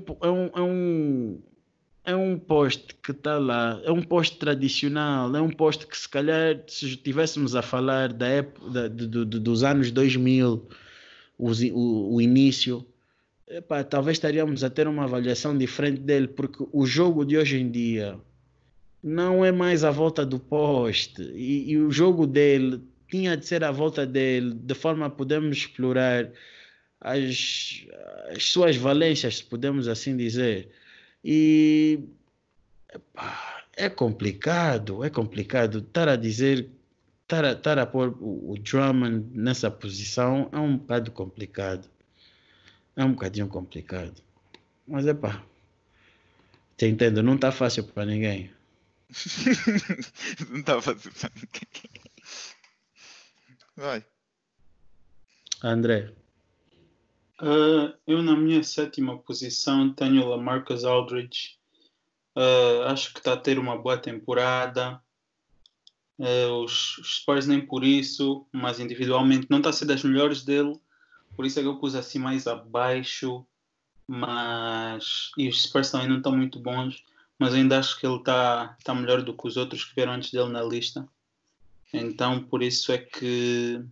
poste que está lá, é um poste tradicional, é um poste que se calhar se estivéssemos a falar da época, dos anos 2000, o início, epá, talvez estaríamos a ter uma avaliação diferente dele, porque o jogo de hoje em dia não é mais à volta do poste e o jogo dele tinha de ser à volta dele, de forma a podermos explorar as, as suas valências, se podemos assim dizer. E é complicado estar a dizer, estar a pôr o Drummond nessa posição é um bocado complicado. É um bocadinho complicado. Mas te entendo, não está fácil para ninguém. Não estava a fazer ninguém. Vai. André, Eu, na minha sétima posição, tenho o LaMarcus Aldridge. Acho que está a ter uma boa temporada. Os Spurs nem por isso, mas individualmente não está a ser das melhores dele. Por isso é que eu pus assim mais abaixo. E os Spurs também não estão muito bons. Mas ainda acho que ele está melhor do que os outros que vieram antes dele na lista. Então por isso é que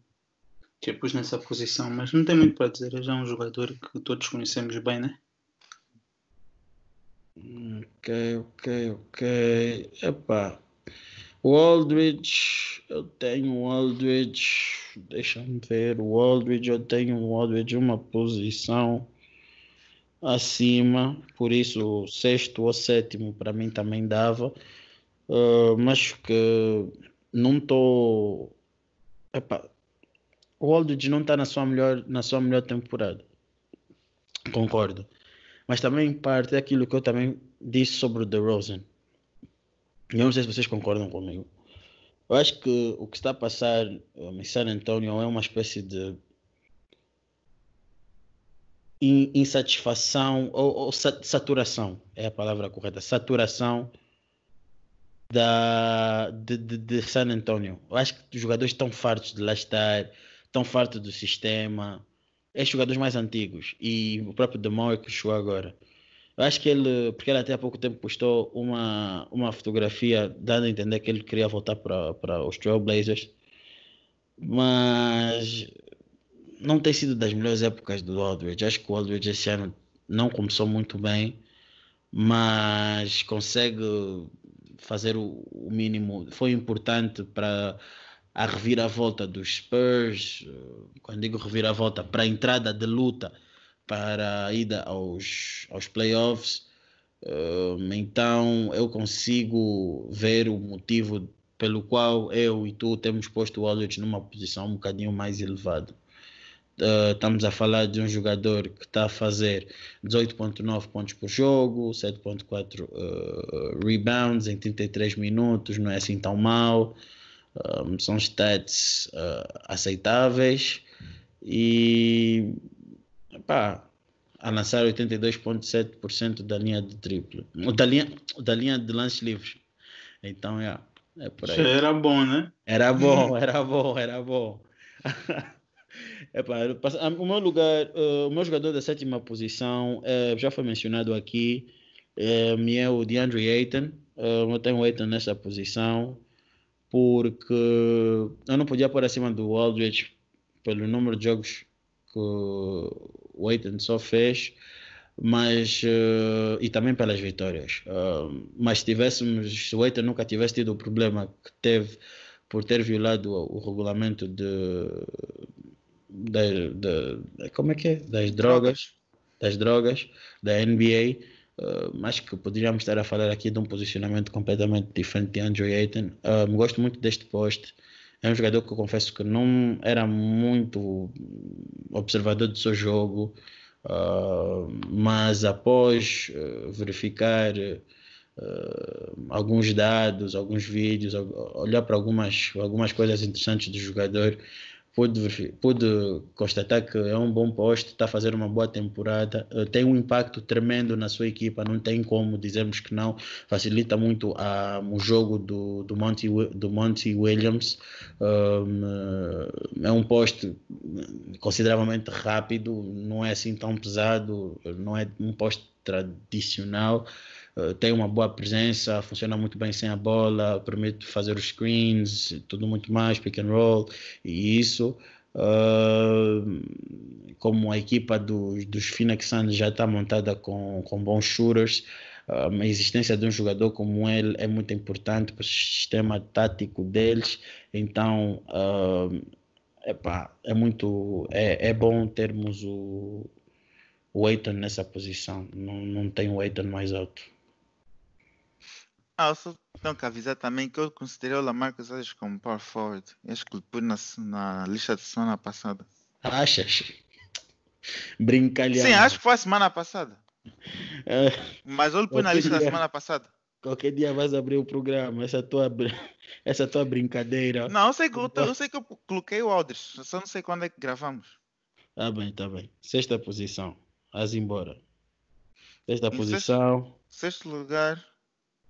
eu pus nessa posição. Mas não tem muito para dizer. É já um jogador que todos conhecemos bem, né? ok. Epá, o Aldridge, eu tenho o Aldridge, deixa-me ver, eu tenho o Aldridge uma posição acima, por isso sexto ou sétimo para mim também dava. Mas que não estou. Epá, o Aldridge não está na sua melhor temporada, concordo. Mas também parte daquilo que eu também disse sobre o DeRozan. Eu não sei se vocês concordam comigo. Eu acho que o que está a passar em San Antonio é uma espécie de insatisfação ou saturação, é a palavra correta, saturação de San Antonio. Eu acho que os jogadores estão fartos de lá estar, estão fartos do sistema. Esses jogadores mais antigos e o próprio DeMar que chegou agora. Eu acho que porque ele até há pouco tempo postou uma fotografia dando a entender que ele queria voltar para os Trailblazers, mas não tem sido das melhores épocas do Aldridge. Acho que o Aldridge esse ano não começou muito bem, mas consegue fazer o mínimo. Foi importante para a reviravolta dos Spurs, quando digo reviravolta, para a entrada de luta para a ida aos playoffs. Então eu consigo ver o motivo pelo qual eu e tu temos posto o Aldridge numa posição um bocadinho mais elevada. Estamos a falar de um jogador que está a fazer 18.9 pontos por jogo, 7.4 rebounds em 33 minutos, não é assim tão mal. São stats aceitáveis e a lançar 82.7% da linha de triplo, da linha de lances livres. Então é por aí. Era bom, né? Era bom. O meu lugar, o meu jogador da sétima posição já foi mencionado aqui, é o DeAndre Ayton. Eu tenho o Ayton nessa posição porque eu não podia pôr acima do Aldridge pelo número de jogos que o Ayton só fez, mas e também pelas vitórias. Mas se o Ayton nunca tivesse tido o problema que teve por ter violado o regulamento como é que é? Das drogas da NBA, acho que poderíamos estar a falar aqui de um posicionamento completamente diferente de Andrew Ayton. Gosto muito deste poste. É um jogador que eu confesso que não era muito observador do seu jogo, mas após verificar alguns dados, alguns vídeos, olhar para algumas coisas interessantes do jogador, pude constatar que é um bom poste, está a fazer uma boa temporada, tem um impacto tremendo na sua equipa, não tem como dizermos que não, facilita muito o jogo do Monty Williams. É um poste consideravelmente rápido, não é assim tão pesado, não é um poste tradicional. Tem uma boa presença, funciona muito bem sem a bola, permite fazer os screens, tudo muito mais, pick and roll, e isso, como a equipa dos Phoenix Suns já está montada com bons shooters, a existência de um jogador como ele é muito importante para o sistema tático deles. Então é bom termos o Ayton nessa posição, não tem o Ayton mais alto. Eu só tenho que avisar também que eu considerei o LaMarcus Aldridge como power forward. Acho que ele pôs na lista da semana passada. Achas? Brincalhão. Sim, acho que foi a semana passada. É, Mas ele pôs na lista da semana passada. Qualquer dia vais abrir o programa, essa tua brincadeira. Não, eu sei que eu coloquei o Aldridge, só não sei quando é que gravamos. Tá bem. Sexta posição. Vas embora. Sexta Em posição. Sexto lugar,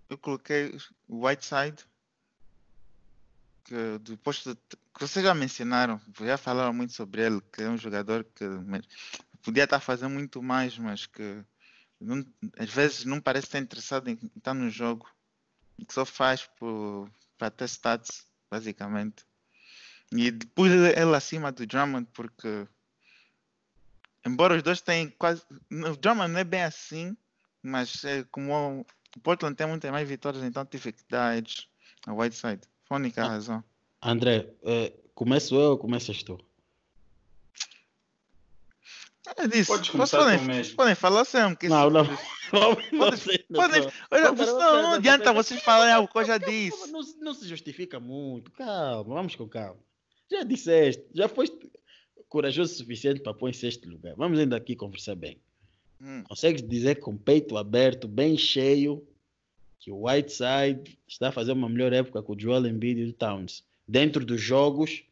eu coloquei o Whiteside, que depois que vocês já mencionaram, já falaram muito sobre ele, que é um jogador que podia estar fazendo muito mais, mas que às vezes não parece estar interessado em estar no jogo, que só faz para ter stats, basicamente. E depois ele acima do Drummond, porque embora os dois tenham quase... O Drummond não é bem assim, mas como o Portland tem muitas mais vitórias, então tive que dar edge a Whiteside. Foi a única razão. André, começo eu ou começas tu? Eu disse, Podes começar tu mesmo. podem falar sempre. Não. Não adianta vocês falarem algo que eu já disse. Não se justifica muito. Calma, vamos com calma. Já disseste, já foste corajoso o suficiente para pôr em sexto lugar. Vamos ainda aqui conversar bem. Consegues dizer com o peito aberto, bem cheio, que o Whiteside está a fazer uma melhor época com o Joel Embiid e o Towns, dentro dos jogos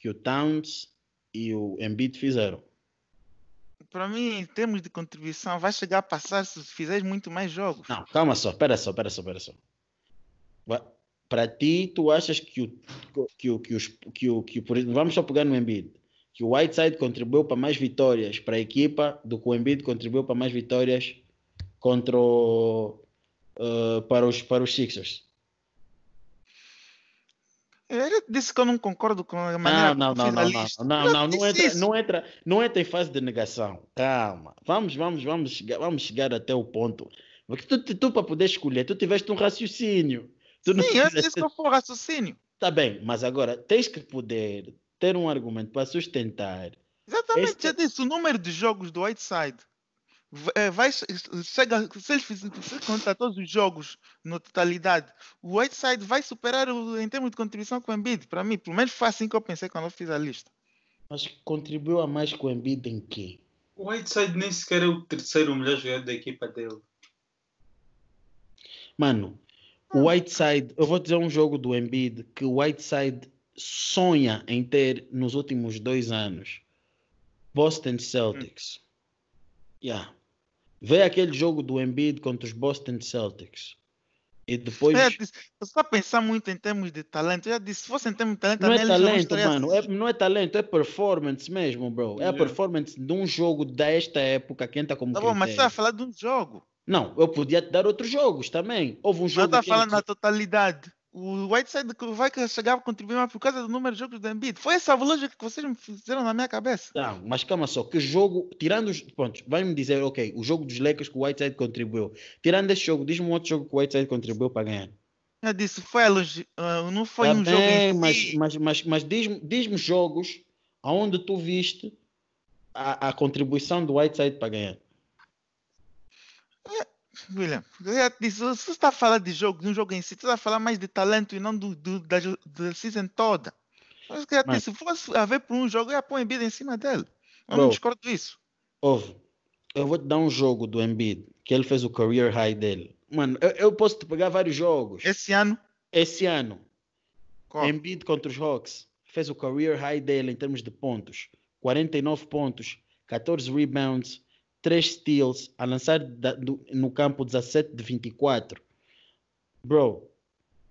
que o Towns e o Embiid fizeram? Para mim, em termos de contribuição, vai chegar a passar se fizeres muito mais jogos. Não, calma só, espera só. Para ti, tu achas vamos só pegar no Embiid, que o Whiteside contribuiu para mais vitórias para a equipa do que o Embiid contribuiu para mais vitórias para os Sixers? Eu disse que eu não concordo com a maneira como fiz a lista. Não entra em fase de negação. Calma. Vamos chegar até o ponto. Porque tu para poder escolher, tu tiveste um raciocínio. Sim, eu disse que eu fui o raciocínio. Tá bem, mas agora tens que poder ter um argumento para sustentar. Exatamente, já disse o número de jogos do Whiteside chega, se ele contar todos os jogos na totalidade, o Whiteside vai superar em termos de contribuição com o Embiid. Para mim, pelo menos foi assim que eu pensei quando eu fiz a lista. Mas contribuiu a mais com o Embiid em quê? O Whiteside nem sequer é o terceiro melhor jogador da equipa dele. Mano, o Whiteside, eu vou dizer um jogo do Embiid que o Whiteside sonha em ter nos últimos 2 anos. Boston Celtics. Yeah. Vê aquele jogo do Embiid contra os Boston Celtics. E depois... Você está a pensar muito em termos de talento. Eu já disse, se fosse em termos de talento, Não a é minha lista não talento, estaria mano. assim. Não é talento, é performance mesmo, bro. É a Yeah. performance de um jogo desta época que entra como Tá bom, mas você está a critério. falar de um jogo. Não, eu podia te dar outros jogos também. Houve um Não jogo está que falando na totalidade. O Whiteside vai chegar a contribuir mais por causa do número de jogos do Embiid. Foi essa a lógica que vocês me fizeram na minha cabeça. Não, mas calma só, que jogo, tirando os pontos, vai-me dizer, ok, o jogo dos Lakers que o Whiteside contribuiu. Tirando esse jogo, diz-me um outro jogo que o Whiteside contribuiu para ganhar. Eu disse, foi a não foi Tá um jogo bem, em si. mas diz-me jogos aonde tu viste a contribuição do Whiteside para ganhar. William, eu já disse, se você está a falar de um jogo em si, você está a falar mais de talento e não da season toda. Mas eu já Mano. disse, se fosse a ver por um jogo, eu ia pôr o Embiid em cima dele. Eu não Bro. discordo disso. Ouve, eu vou te dar um jogo do Embiid, que ele fez o career high dele. Mano, eu posso te pegar vários jogos. Esse ano, Esse ano, qual? Embiid contra os Hawks, fez o career high dele em termos de pontos. 49 pontos, 14 rebounds, 3 steals, a lançar no campo 17 de 24. Bro,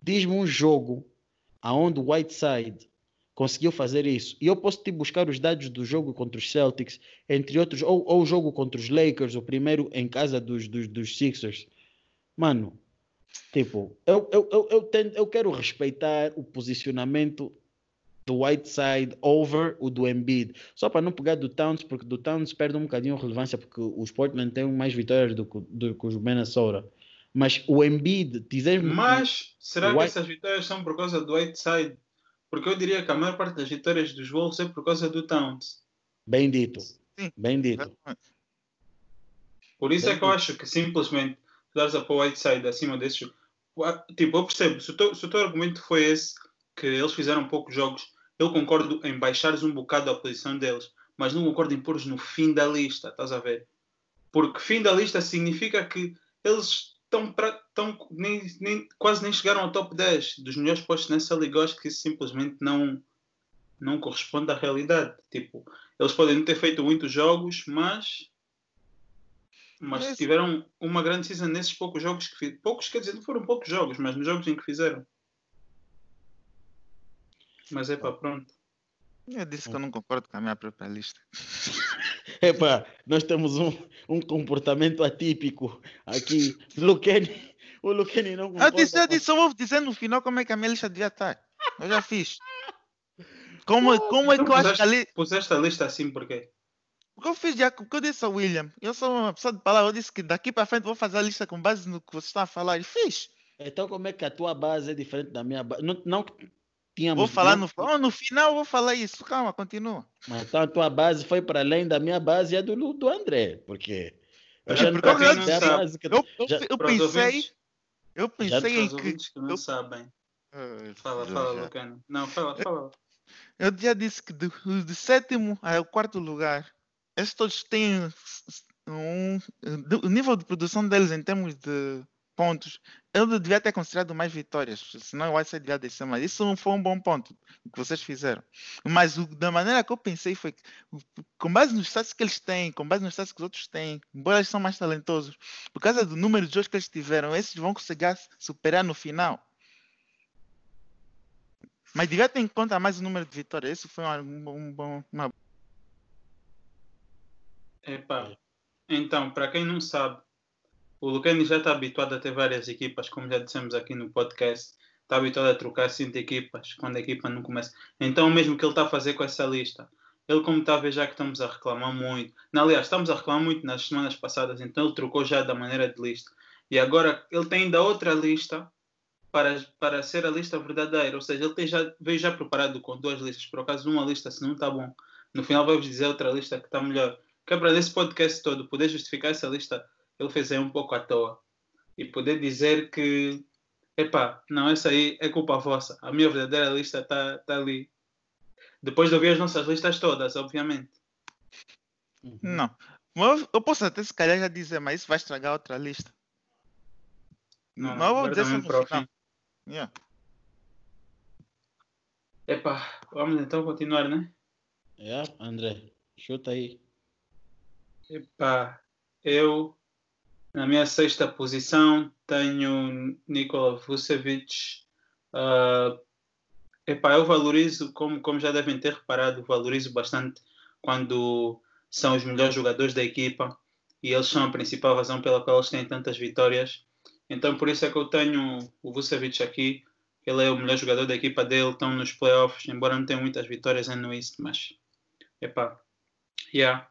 diz-me um jogo aonde o Whiteside conseguiu fazer isso. E eu posso te buscar os dados do jogo contra os Celtics, entre outros, ou o jogo contra os Lakers, o primeiro em casa dos Sixers. Mano, tipo, eu quero respeitar o posicionamento do Whiteside over o do Embiid. Só para não pegar do Towns, porque do Towns perde um bocadinho a relevância, porque os Portland têm mais vitórias do que os Minnesota. Mas o Embiid, dizer-me... Mas será que essas vitórias são por causa do Whiteside? Porque eu diria que a maior parte das vitórias dos Wolves é por causa do Towns. Bem dito. Sim. Bem dito. Por isso é que eu acho que simplesmente dares a pôr o Whiteside acima desse jogo. Tipo, eu percebo, se o teu argumento foi esse, que eles fizeram poucos jogos, eu concordo em baixares um bocado a posição deles, mas não concordo em pôr-os no fim da lista, estás a ver? Porque fim da lista significa que eles quase nem chegaram ao top 10 dos melhores postos nessa liga. Eu acho que isso simplesmente não corresponde à realidade. Tipo, eles podem não ter feito muitos jogos, mas tiveram uma grande season nesses poucos jogos que fizeram. Poucos, quer dizer, não foram poucos jogos, mas nos jogos em que fizeram. Mas é para pronto. Eu disse que eu não concordo com a minha própria lista. Epá, nós temos um comportamento atípico aqui. O Luqueni não concorda. Eu disse, eu vou dizer no final como é que a minha lista devia estar. Eu já fiz. Como é que eu acho que ali... Puseste a lista assim porquê? Porque eu fiz já, porque eu disse ao William, eu sou uma pessoa de palavra, eu disse que daqui para frente vou fazer a lista com base no que você está a falar, e fiz. Então como é que a tua base é diferente da minha base? Não tínhamos... Vou falar no final, vou falar isso, calma, continua. Mas então a tua base foi para além da minha base e a do André, porque... Eu pensei em que... que não sabem. Fala, Lucano. Não, fala. Eu já disse que de sétimo ao quarto lugar, esses todos têm o nível de produção deles em termos de pontos. Eu devia ter considerado mais vitórias, senão o Whiteside devia descer mais. Isso não foi um bom ponto que vocês fizeram. Mas da maneira que eu pensei foi que, com base nos stats que eles têm, com base nos stats que os outros têm, embora eles são mais talentosos, por causa do número de jogos que eles tiveram, esses vão conseguir superar no final. Mas devia ter em conta mais o número de vitórias. Isso foi uma... Epá. Então, para quem não sabe, o Lucani já está habituado a ter várias equipas, como já dissemos aqui no podcast. Está habituado a trocar 5 equipas quando a equipa não começa. Então, mesmo que ele está a fazer com essa lista, ele, como está a ver, já que estamos a reclamar muito. Não, aliás, estamos a reclamar muito nas semanas passadas, então ele trocou já da maneira de lista. E agora ele tem ainda outra lista para ser a lista verdadeira. Ou seja, ele veio já preparado com 2 listas. Por acaso, uma lista, se não está bom, no final vai-vos dizer outra lista que está melhor. Que é para nesse podcast todo poder justificar essa lista, ele fez aí um pouco à toa. E poder dizer que, epá, não, essa aí é culpa vossa. A minha verdadeira lista está ali. Depois de ouvir as nossas listas todas, obviamente. Não. Mas eu posso até se calhar já dizer, mas isso vai estragar outra lista. Não, Mas eu vou agora dizer também só no para o final. fim. Yeah. Epá, vamos então continuar, né? André, chuta aí. Epá, eu, na minha sexta posição, tenho Nikola Vucevic. Epá, eu valorizo, como já devem ter reparado, valorizo bastante quando são os melhores jogadores da equipa e eles são a principal razão pela qual eles têm tantas vitórias. Então, por isso é que eu tenho o Vucevic aqui. Ele é o melhor jogador da equipa dele, estão nos playoffs, embora não tenha muitas vitórias no East, mas, epá, yeah.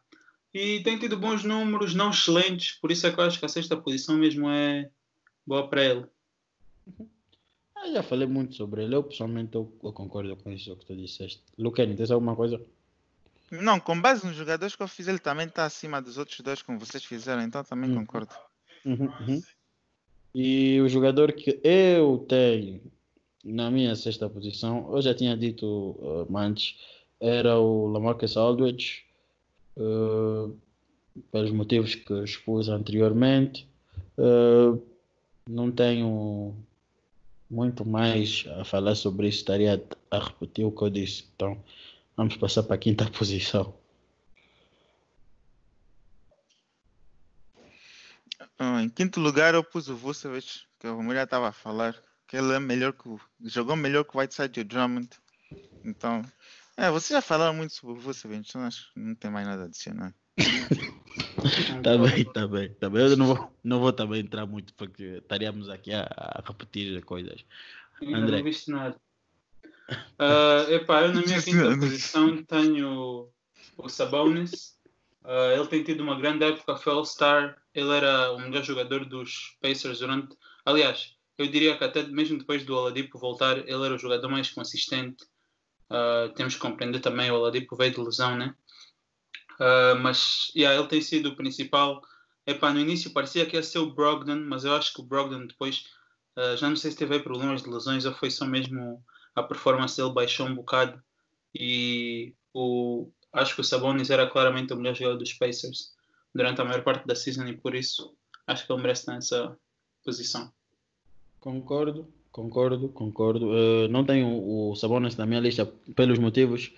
E tem tido bons números, não excelentes, por isso é que eu acho que a sexta posição mesmo é boa para ele. Já falei muito sobre ele. Eu pessoalmente eu concordo com isso que tu disseste. Luqueni, tens alguma coisa? Não, com base nos jogadores que eu fiz, ele também está acima dos outros dois, como vocês fizeram, então também concordo. E o jogador que eu tenho na minha sexta posição, eu já tinha dito antes, era o LaMarcus Aldridge, pelos motivos que expus anteriormente. Não tenho muito mais a falar sobre isso, estaria a repetir o que eu disse. Então, vamos passar para a quinta posição. Em quinto lugar, eu pus o Vucevic, que a mulher estava a falar, que ele é melhor jogou melhor que o Whiteside e o Drummond. Então, vocês já falaram muito sobre o Vucevic, então acho que não tem mais nada a adicionar. Tá bem. Eu não vou também entrar muito porque estaríamos aqui a repetir coisas. André. Não viste nada. Eu na minha quinta posição tenho o Sabonis. Ele tem tido uma grande época, foi All-Star. Ele era o melhor jogador dos Pacers durante... Aliás, eu diria que até mesmo depois do Oladipo voltar, ele era o jogador mais consistente. Temos que compreender também, o Oladipo veio de lesão, né? Mas ele tem sido o principal. No início parecia que ia ser o Brogdon, mas eu acho que o Brogdon depois, já não sei se teve problemas de lesões ou foi só mesmo a performance dele baixou um bocado. E acho que o Sabonis era claramente o melhor jogador dos Pacers durante a maior parte da season e por isso acho que ele merece estar nessa posição. Concordo. Não tenho o Sabonis na minha lista pelos motivos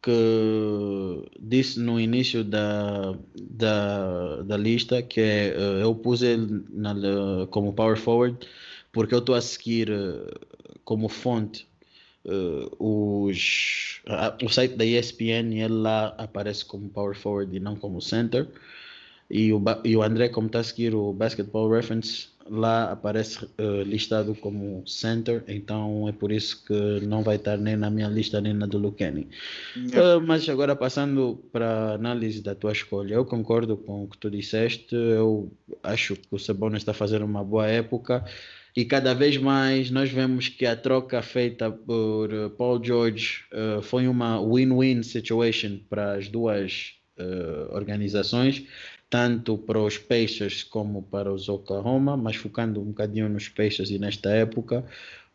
que disse no início da lista, que eu pus ele como power forward porque eu estou a seguir como fonte o site da ESPN e ele lá aparece como power forward e não como center. E o André, como está a seguir o Basketball Reference, lá aparece listado como center, então é por isso que não vai estar nem na minha lista nem na do Luqueni. Mas agora passando para a análise da tua escolha, eu concordo com o que tu disseste, eu acho que o Sabonis está fazendo uma boa época e cada vez mais nós vemos que a troca feita por Paul George foi uma win-win situation para as duas organizações, tanto para os Pacers como para os Oklahoma, mas focando um bocadinho nos Pacers e nesta época.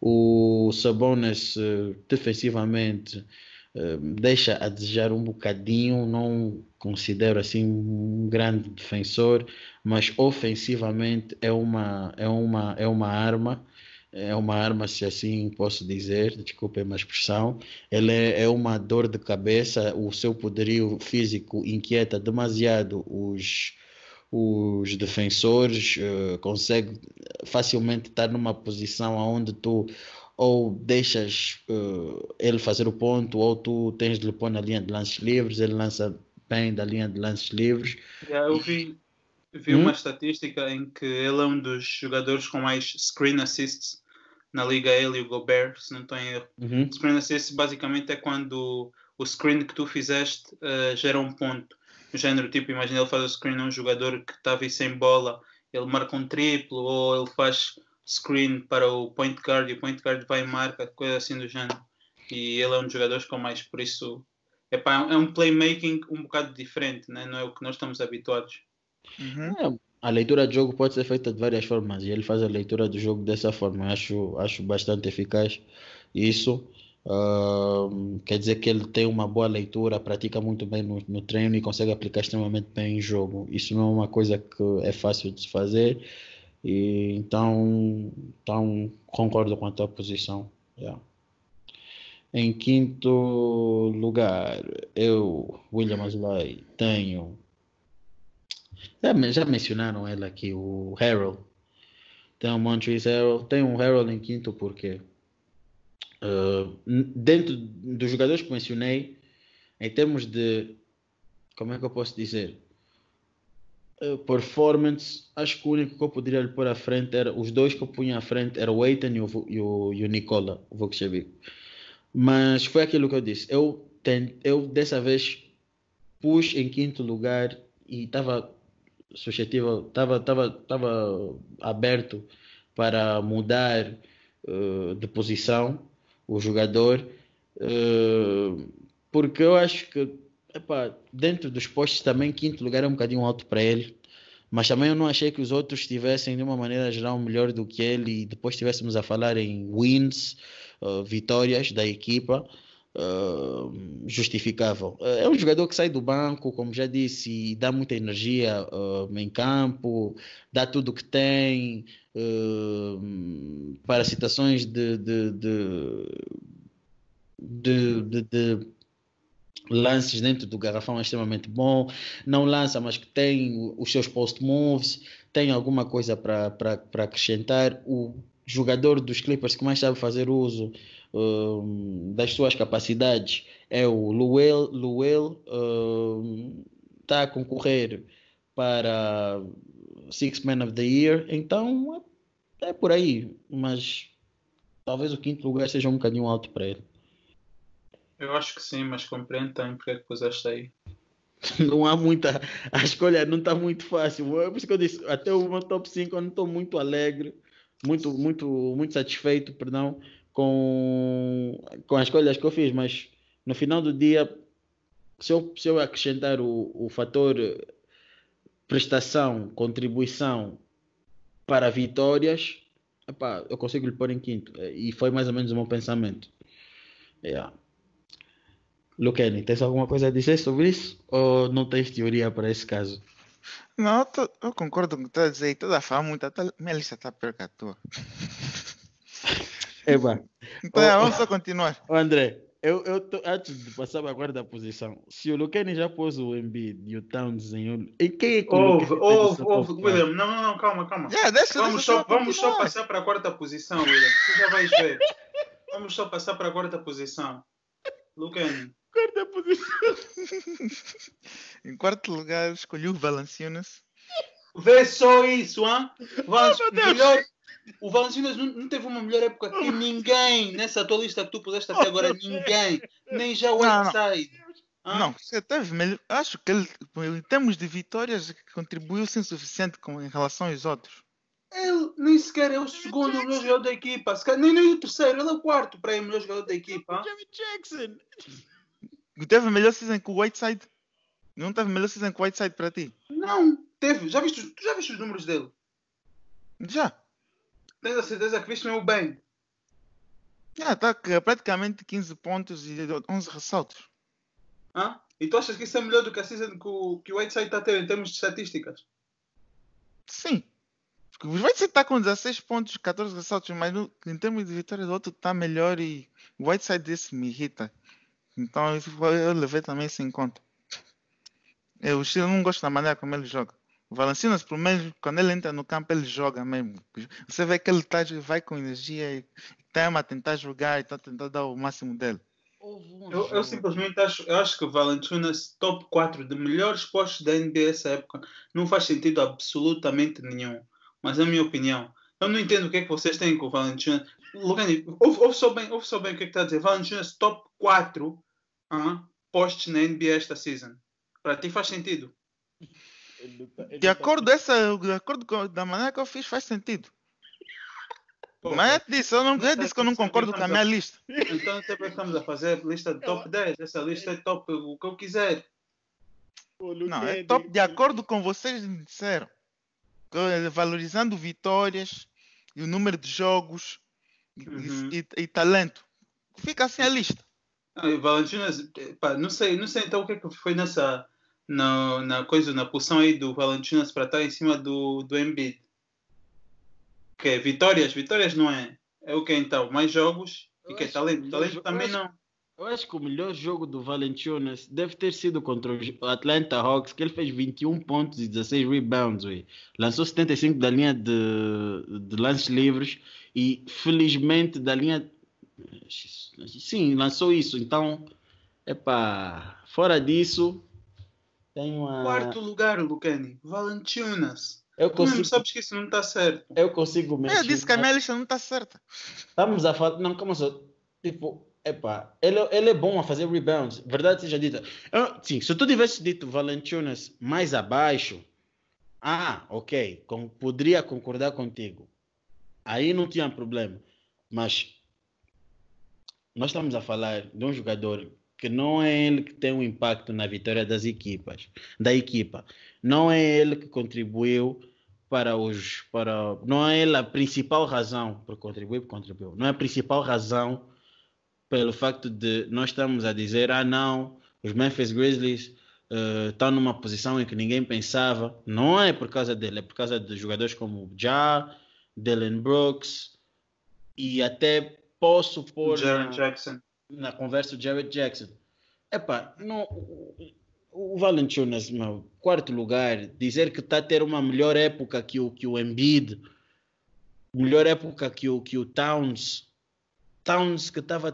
O Sabonis defensivamente deixa a desejar um bocadinho, não considero assim um grande defensor, mas ofensivamente é uma arma, se assim posso dizer, desculpem a expressão. Ele é uma dor de cabeça, o seu poderio físico inquieta demasiado os defensores, consegue facilmente estar numa posição onde tu ou deixas ele fazer o ponto, ou tu tens de lhe pôr na linha de lances livres, ele lança bem da linha de lances livres. Eu vi uma estatística em que ele é um dos jogadores com mais screen assists na liga, ele e o Gobert, se não estou em erro. Screen assists basicamente é quando o screen que tu fizeste gera um ponto. No género, tipo, imagina ele faz o screen a um jogador que estava aí sem bola, ele marca um triplo, ou ele faz screen para o point guard e o point guard vai e marca, coisa assim do género. E ele é um dos jogadores com mais, por isso, é um playmaking um bocado diferente, né? Não é o que nós estamos habituados. A leitura de jogo pode ser feita de várias formas e ele faz a leitura do jogo dessa forma. Acho bastante eficaz isso. Quer dizer que ele tem uma boa leitura, pratica muito bem no treino e consegue aplicar extremamente bem em jogo. Isso não é uma coisa que é fácil de se fazer, e então concordo com a tua posição. Yeah. Em quinto lugar, eu, William Aslay, tenho. Já mencionaram ele aqui, o Harold. Tem o Montrezl Harrell. Tem um Harold em quinto porque dentro dos jogadores que mencionei, em termos de, como é que eu posso dizer, performance, acho que o único que eu poderia lhe pôr à frente era, os dois que eu punha à frente era o Aiton e o Nikola Vucevic. Mas foi aquilo que eu disse. Eu dessa vez pus em quinto lugar e estava suscetível, estava aberto para mudar de posição o jogador, porque eu acho que dentro dos postos também quinto lugar é um bocadinho alto para ele, mas também eu não achei que os outros estivessem de uma maneira geral melhor do que ele e depois estivéssemos a falar em wins, vitórias da equipa. Justificável. É um jogador que sai do banco, como já disse, e dá muita energia em campo, dá tudo o que tem para situações de lances dentro do garrafão, é extremamente bom. Não lança, mas que tem os seus post moves, tem alguma coisa para acrescentar. O jogador dos Clippers que mais sabe fazer uso das suas capacidades é o Luel. Está a concorrer para Sixth Man of the Year, então é por aí, mas talvez o quinto lugar seja um bocadinho alto para ele. Eu acho que sim, mas compreendo também porque é que puseste aí. Não há muita. A escolha não está muito fácil. É por isso que eu disse, até o meu top 5 eu não estou muito alegre, muito satisfeito, perdão, com as escolhas que eu fiz, mas no final do dia, se eu acrescentar o fator prestação, contribuição para vitórias, eu consigo lhe pôr em quinto. E foi mais ou menos o meu pensamento. Yeah. Luqueni, tens alguma coisa a dizer sobre isso? Ou não tens teoria para esse caso? Não, eu concordo com o que estás a dizer. Toda a fama, minha lista está pior que a tua. Eba. Então, vamos só continuar. André, antes de passar para a quarta posição, se o Luqueni já pôs o Embiid e o Towns em quem é que Ouve, William, não, calma. Vamos só passar para a quarta posição, William. Tu já vais ver. Vamos só passar para a quarta posição. Luqueni. Quarta posição. Em quarto lugar, escolhi o Valanciunas. Vê só isso, hein? O Valanciunas não teve uma melhor época que ninguém nessa tua lista que tu puseste até agora. Ninguém. Nem já o Whiteside. Não, você teve melhor. Acho que ele, em termos de vitórias, contribuiu sem suficiente em relação aos outros. Ele nem sequer é o segundo melhor jogador da equipa. Nem o terceiro, ele é o quarto para melhor jogador da equipa. Jamie Jackson. Teve melhor season que o Whiteside? Não teve melhor season que o Whiteside para ti? Não, teve. Tu já viste os números dele? Já. Tens a certeza que viste mesmo bem? Está praticamente 15 pontos e 11 ressaltos. E tu achas que isso é melhor do que a season que o Whiteside está a ter em termos de estatísticas? Sim. Porque o Whiteside está com 16 pontos, 14 ressaltos, mas em termos de vitórias o outro está melhor e o Whiteside desse me irrita. Então eu levei também isso em conta. Eu não gosto da maneira como ele joga. O Valanciunas, pelo menos, quando ele entra no campo, ele joga mesmo. Você vê que ele vai com energia e está a tentar jogar e está a tentar dar o máximo dele. Eu simplesmente acho que o Valanciunas, top 4 de melhores postos da NBA essa época, não faz sentido absolutamente nenhum. Mas é a minha opinião. Eu não entendo o que é que vocês têm com o Valanciunas. Lugani, ouve só bem o que está a dizer. Valanciunas, top 4 postos na NBA esta season. Para ti faz sentido? De acordo da maneira que eu fiz, faz sentido. Pô, Mas eu disse que eu não sempre concordo com a estamos minha lista. Então sempre estamos a fazer lista de top 10. Essa lista é top o que eu quiser. Não, é top de acordo com vocês me disseram. Valorizando vitórias e o número de jogos Uhum. e talento. Fica assim a lista. E Valanciunas, pá, não sei então o que é que foi na posição aí do Valanciunas para estar em cima do Embiid. Que é vitórias não é. É o que então? Mais jogos e que é talento. Talento também não. Eu acho que o melhor jogo do Valanciunas deve ter sido contra o Atlanta Hawks, que ele fez 21 pontos e 16 rebounds. Ué. Lançou 75 da linha de lances livres e, felizmente, da linha... Sim, lançou isso. Então, fora disso, tem uma... Quarto lugar, Lucani. Valanciunas. Eu Tu mesmo consigo, sabes que isso não está certo. eu consigo Eu disse que a mencionar... minha lista não está certa. Estamos a falar... Não, calma só. Tipo, ele é bom a fazer rebounds. Verdade seja dita. Sim, se tu tivesse dito Valanciunas mais abaixo, ok, poderia concordar contigo. Aí não tinha problema. Mas nós estamos a falar de um jogador que não é ele que tem um impacto na vitória da equipa. Não é ele que contribuiu não é ele a principal razão por contribuir. Não é a principal razão pelo facto de nós estamos a dizer, não, os Memphis Grizzlies estão numa posição em que ninguém pensava. Não é por causa dele, é por causa de jogadores como Ja, Dylan Brooks, e até posso pôr Jaren Jackson. na conversa o Jared Jackson. Não, o Valanciunas, meu quarto lugar, dizer que está a ter uma melhor época que o Embiid, melhor época que o Towns que estava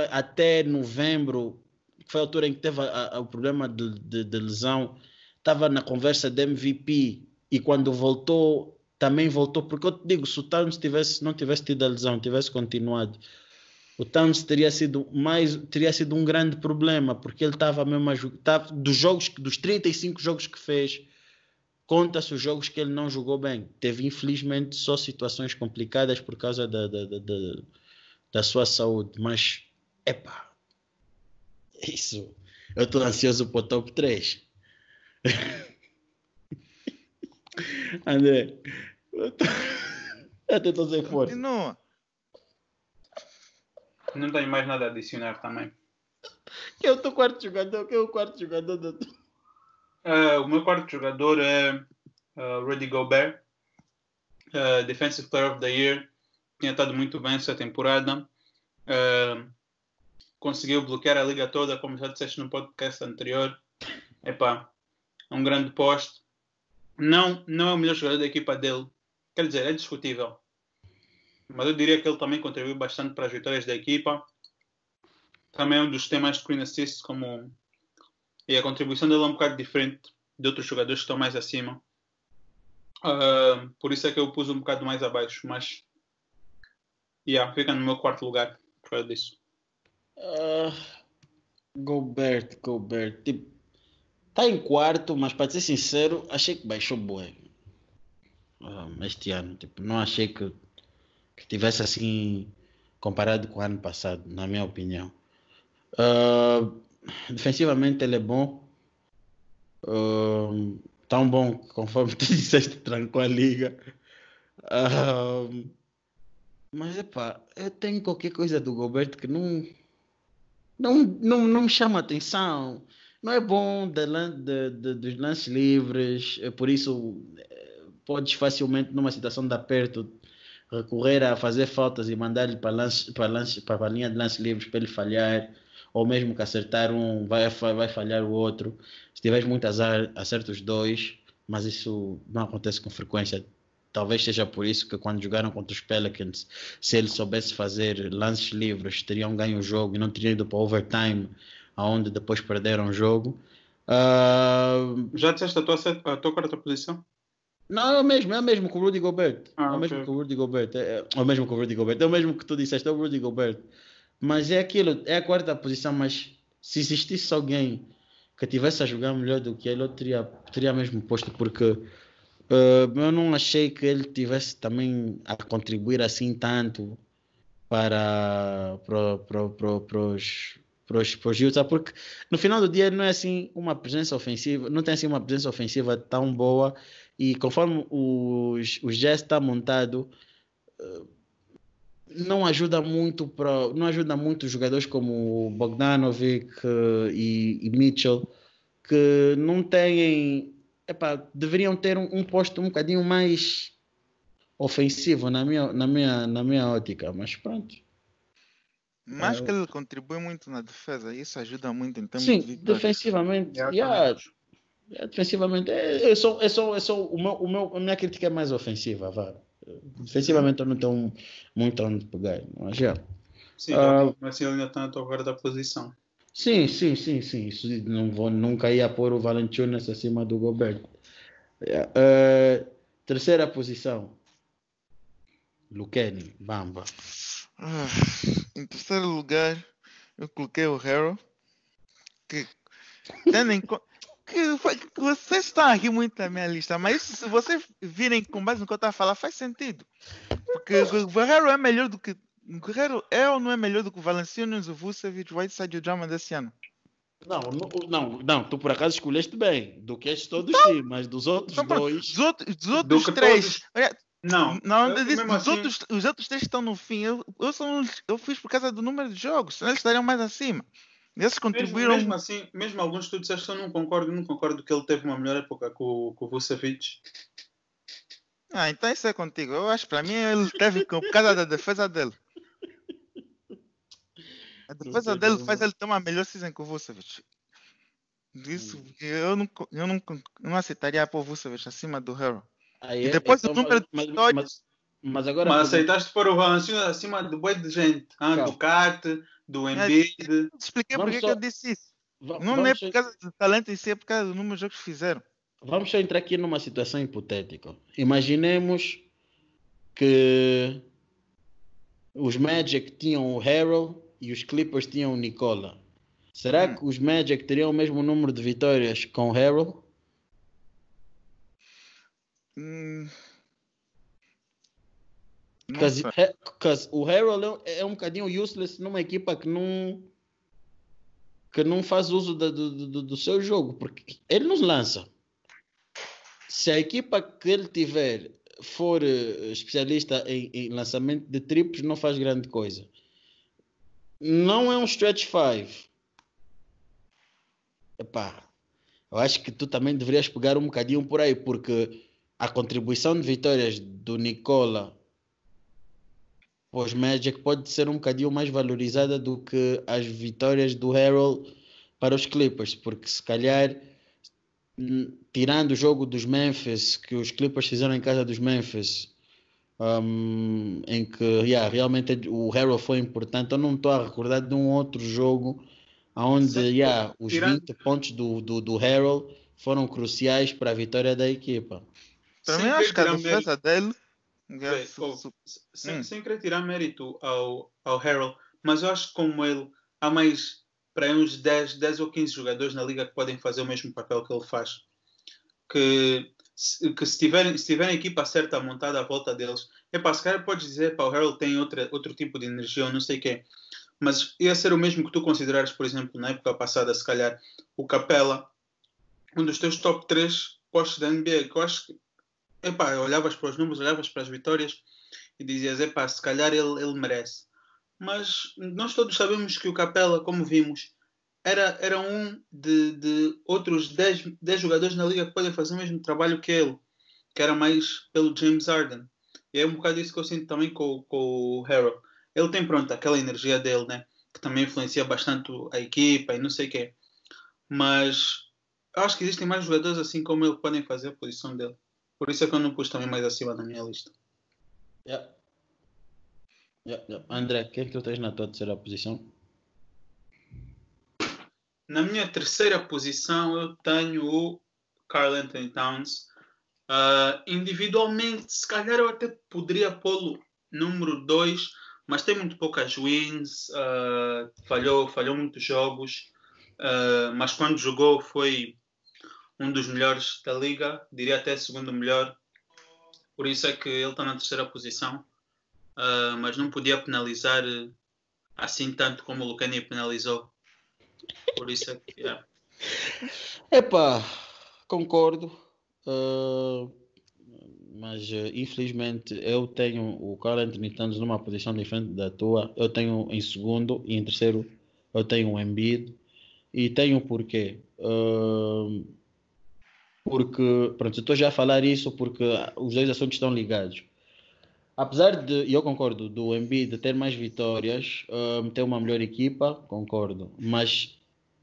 até novembro, que foi a altura em que teve o problema de lesão, estava na conversa de MVP, e quando voltou, também voltou, porque eu te digo, se o Towns não tivesse tido a lesão, tivesse continuado, o Towns teria sido um grande problema, porque ele estava mesmo dos 35 jogos que fez, conta-se os jogos que ele não jogou bem. Teve, infelizmente, só situações complicadas por causa da sua saúde, mas isso, eu estou ansioso para o top 3. André, eu estou sem força. Continua. Não tenho mais nada a adicionar também. Quem é o teu quarto jogador? Quem é o quarto jogador do... O meu quarto jogador é Rudy Gobert, Defensive Player of the Year. Tinha estado muito bem essa temporada. Conseguiu bloquear a liga toda, como já disseste no podcast anterior. É um grande poste. Não é o melhor jogador da equipa dele. Quer dizer, é discutível. Mas eu diria que ele também contribuiu bastante para as vitórias da equipa. Também é um dos que tem mais screen assists, e a contribuição dele é um bocado diferente de outros jogadores que estão mais acima. Por isso é que eu pus um bocado mais abaixo, mas fica no meu quarto lugar por causa disso. Gobert, tipo, está em quarto, mas para ser sincero, achei que baixou bué este ano. Tipo, não achei que tivesse assim comparado com o ano passado, na minha opinião. Defensivamente ele é bom, tão bom que, conforme tu disseste, trancou a liga. Mas eu tenho qualquer coisa do Gobert que não me chama atenção. Não é bom dos lances livres, por isso podes facilmente, numa situação de aperto, recorrer a fazer faltas e mandar-lhe para a linha de lance livres para ele falhar, ou mesmo que acertar um, vai falhar o outro. Se tiveres muito azar, acerta os dois, mas isso não acontece com frequência. Talvez seja por isso que quando jogaram contra os Pelicans, se ele soubesse fazer lances livres, teriam ganho o jogo e não teriam ido para overtime, aonde depois perderam o jogo. Já disseste a tua quarta posição? Não, é o mesmo que o Rudy Gobert. É o mesmo ok. que o Rudy Gobert. É o mesmo que o Rudy Gobert. É o mesmo que tu disseste, é o Rudy Gobert. Mas é aquilo, é a quarta posição, mas se existisse alguém que tivesse a jogar melhor do que ele, eu teria mesmo posto, porque Eu não achei que ele tivesse também a contribuir assim tanto para os Utah, porque no final do dia não é assim uma presença ofensiva, não tem assim uma presença ofensiva tão boa, e conforme o Jazz está montado, não ajuda muito os jogadores como Bogdanovic e Mitchell, que não têm, deveriam ter um posto um bocadinho mais ofensivo na minha ótica, mas pronto. Mas que ele contribui muito na defesa, isso ajuda muito em termos de Sim, vitórias. defensivamente, Eu também acho. defensivamente, a minha crítica é mais ofensiva, vá. Defensivamente eu não tenho muito onde pegar, mas já. Sim, realmente, mas ele ainda está na tua guarda-posição. Sim. Isso não vou nunca ia pôr o Valanciunas acima do Gobert. Terceira posição, Luqueni, Bamba. Em terceiro lugar, eu coloquei o Hero, que tendo em conta que vocês estão aqui muito na minha lista, mas isso, se vocês virem com base no que eu estou a falar, faz sentido. Porque o Guerrero é melhor do que. O Guerrero é ou não é melhor do que o Valanciunas, o Vucevic, o Whiteside e o Drummond desse ano? Não, tu por acaso escolheste bem, do que estes todos sim, mas dos outros Então, dois. dos outros três. Olha, Não, não, eu disse, mesmo assim, os outros três que estão no fim. Eu fiz por causa do número de jogos, senão eles estariam mais acima. Esses contribuíram. mesmo assim, mesmo alguns tu disseste, eu não concordo que ele teve uma melhor época com o Vucevic. Então isso é contigo. Eu acho que para mim ele teve por causa da defesa dele. A defesa dele faz ele ter uma melhor season que o Vucevic. Isso, eu não aceitaria pôr o Vucevic acima do Hero. E depois Então, o número de vitórias. mas agora Mas aceitaste pôr o Valanciunas acima de bué de gente. Do Cat, do Embiid. Eu te expliquei porque que eu disse isso. Não é por causa do talento em si, é por causa do número de jogos que fizeram. Vamos só entrar aqui numa situação hipotética. Imaginemos que os Magic tinham o Harrell e os Clippers tinham o Nicola. Será que os Magic teriam o mesmo número de vitórias com o Harrell? Porque o Harrell é um bocadinho useless numa equipa que não faz uso do seu jogo, porque ele nos lança. Se a equipa que ele tiver for especialista em lançamento de triplos, não faz grande coisa. Não é um stretch 5. Eu acho que tu também deverias pegar um bocadinho por aí, porque a contribuição de vitórias do Nicola para os Magic pode ser um bocadinho mais valorizada do que as vitórias do Harrell para os Clippers, porque se calhar, tirando o jogo dos Memphis, que os Clippers fizeram em casa dos Memphis, em que realmente o Harrell foi importante, eu não estou a recordar de um outro jogo onde os 20 pontos do Harrell foram cruciais para a vitória da equipa. Para mim, acho que a defesa dele... Sem querer tirar mérito ao Harrell, mas eu acho que como ele, há mais para uns 10 ou 15 jogadores na liga que podem fazer o mesmo papel que ele faz. Que se tiverem a equipa certa montada à volta deles, se calhar podes dizer, o Harrell tem outro tipo de energia ou não sei o quê, mas ia ser o mesmo que tu considerares, por exemplo, na época passada, se calhar, o Capela, um dos teus top 3 postos da NBA, que eu acho que olhavas para os números, olhavas para as vitórias e dizias, se calhar ele merece. Mas nós todos sabemos que o Capela, como vimos, era um de outros 10 jogadores na liga que podem fazer o mesmo trabalho que ele, que era mais pelo James Harden. E é um bocado isso que eu sinto também com o Harrell. Ele tem, aquela energia dele, né? Que também influencia bastante a equipa e não sei o quê. Mas eu acho que existem mais jogadores assim como ele que podem fazer a posição dele. Por isso é que eu não pus também mais acima na minha lista. André, quem é que tu tens na tua terceira posição? Na minha terceira posição eu tenho o Karl Anthony Towns. Individualmente, se calhar eu até poderia pô-lo número 2, mas tem muito poucas wins, falhou muitos jogos, mas quando jogou foi um dos melhores da liga, diria até segundo melhor. Por isso é que ele está na terceira posição. Mas não podia penalizar assim tanto como o Lucani penalizou. Por isso é que... Yeah. Epá, concordo. Uh, mas infelizmente eu tenho o Carl Anthony Towns numa posição diferente da tua. Eu tenho em segundo e em terceiro eu tenho o Embiid. E tenho porquê. Porque, pronto, eu estou já a falar isso porque os dois assuntos estão ligados. Apesar de, e eu concordo, do Embiid ter mais vitórias, ter uma melhor equipa, concordo. Mas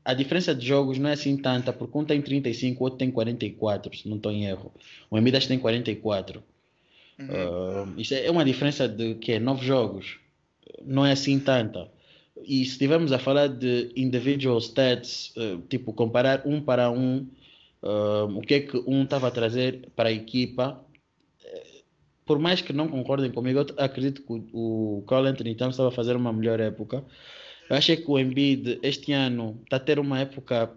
a diferença de jogos não é assim tanta, porque um tem 35, o outro tem 44, se não estou em erro. O Embiid acho que tem 44. Isso é uma diferença de que é 9 jogos. Não é assim tanta. E se estivermos a falar de individual stats, tipo comparar um para um, o que é que um estava a trazer para a equipa, por mais que não concordem comigo, eu acredito que o Karl Anthony Towns estava a fazer uma melhor época. Eu achei que o Embiid este ano está a ter uma época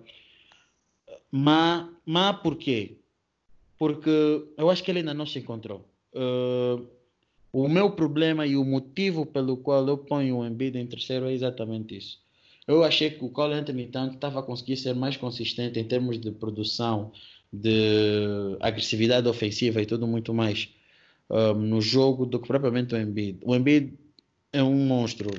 má porquê? Porque eu acho que ele ainda não se encontrou. O meu problema e o motivo pelo qual eu ponho o Embiid em terceiro é exatamente isso. Eu achei que o Karl Anthony Towns estava a conseguir ser mais consistente em termos de produção, de agressividade ofensiva e tudo muito mais no jogo do que propriamente o Embiid. O Embiid é um monstro.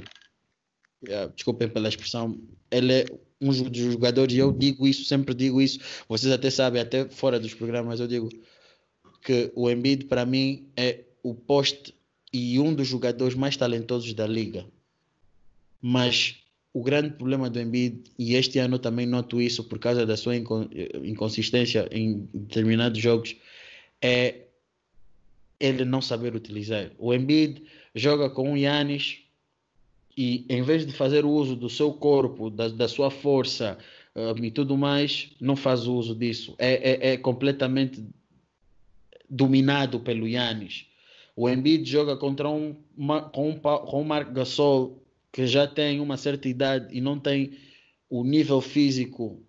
Desculpem pela expressão. Ele é um dos jogadores, e eu digo isso, sempre digo isso. Vocês até sabem, até fora dos programas, eu digo que o Embiid para mim é o poste e um dos jogadores mais talentosos da liga. Mas o grande problema do Embiid, e este ano também noto isso por causa da sua inconsistência em determinados jogos, é ele não saber utilizar. O Embiid joga com o Giannis e em vez de fazer uso do seu corpo, da sua força e tudo mais, não faz uso disso. É completamente dominado pelo Giannis. O Embiid joga contra com um Marc Gasol que já tem uma certa idade e não tem o nível físico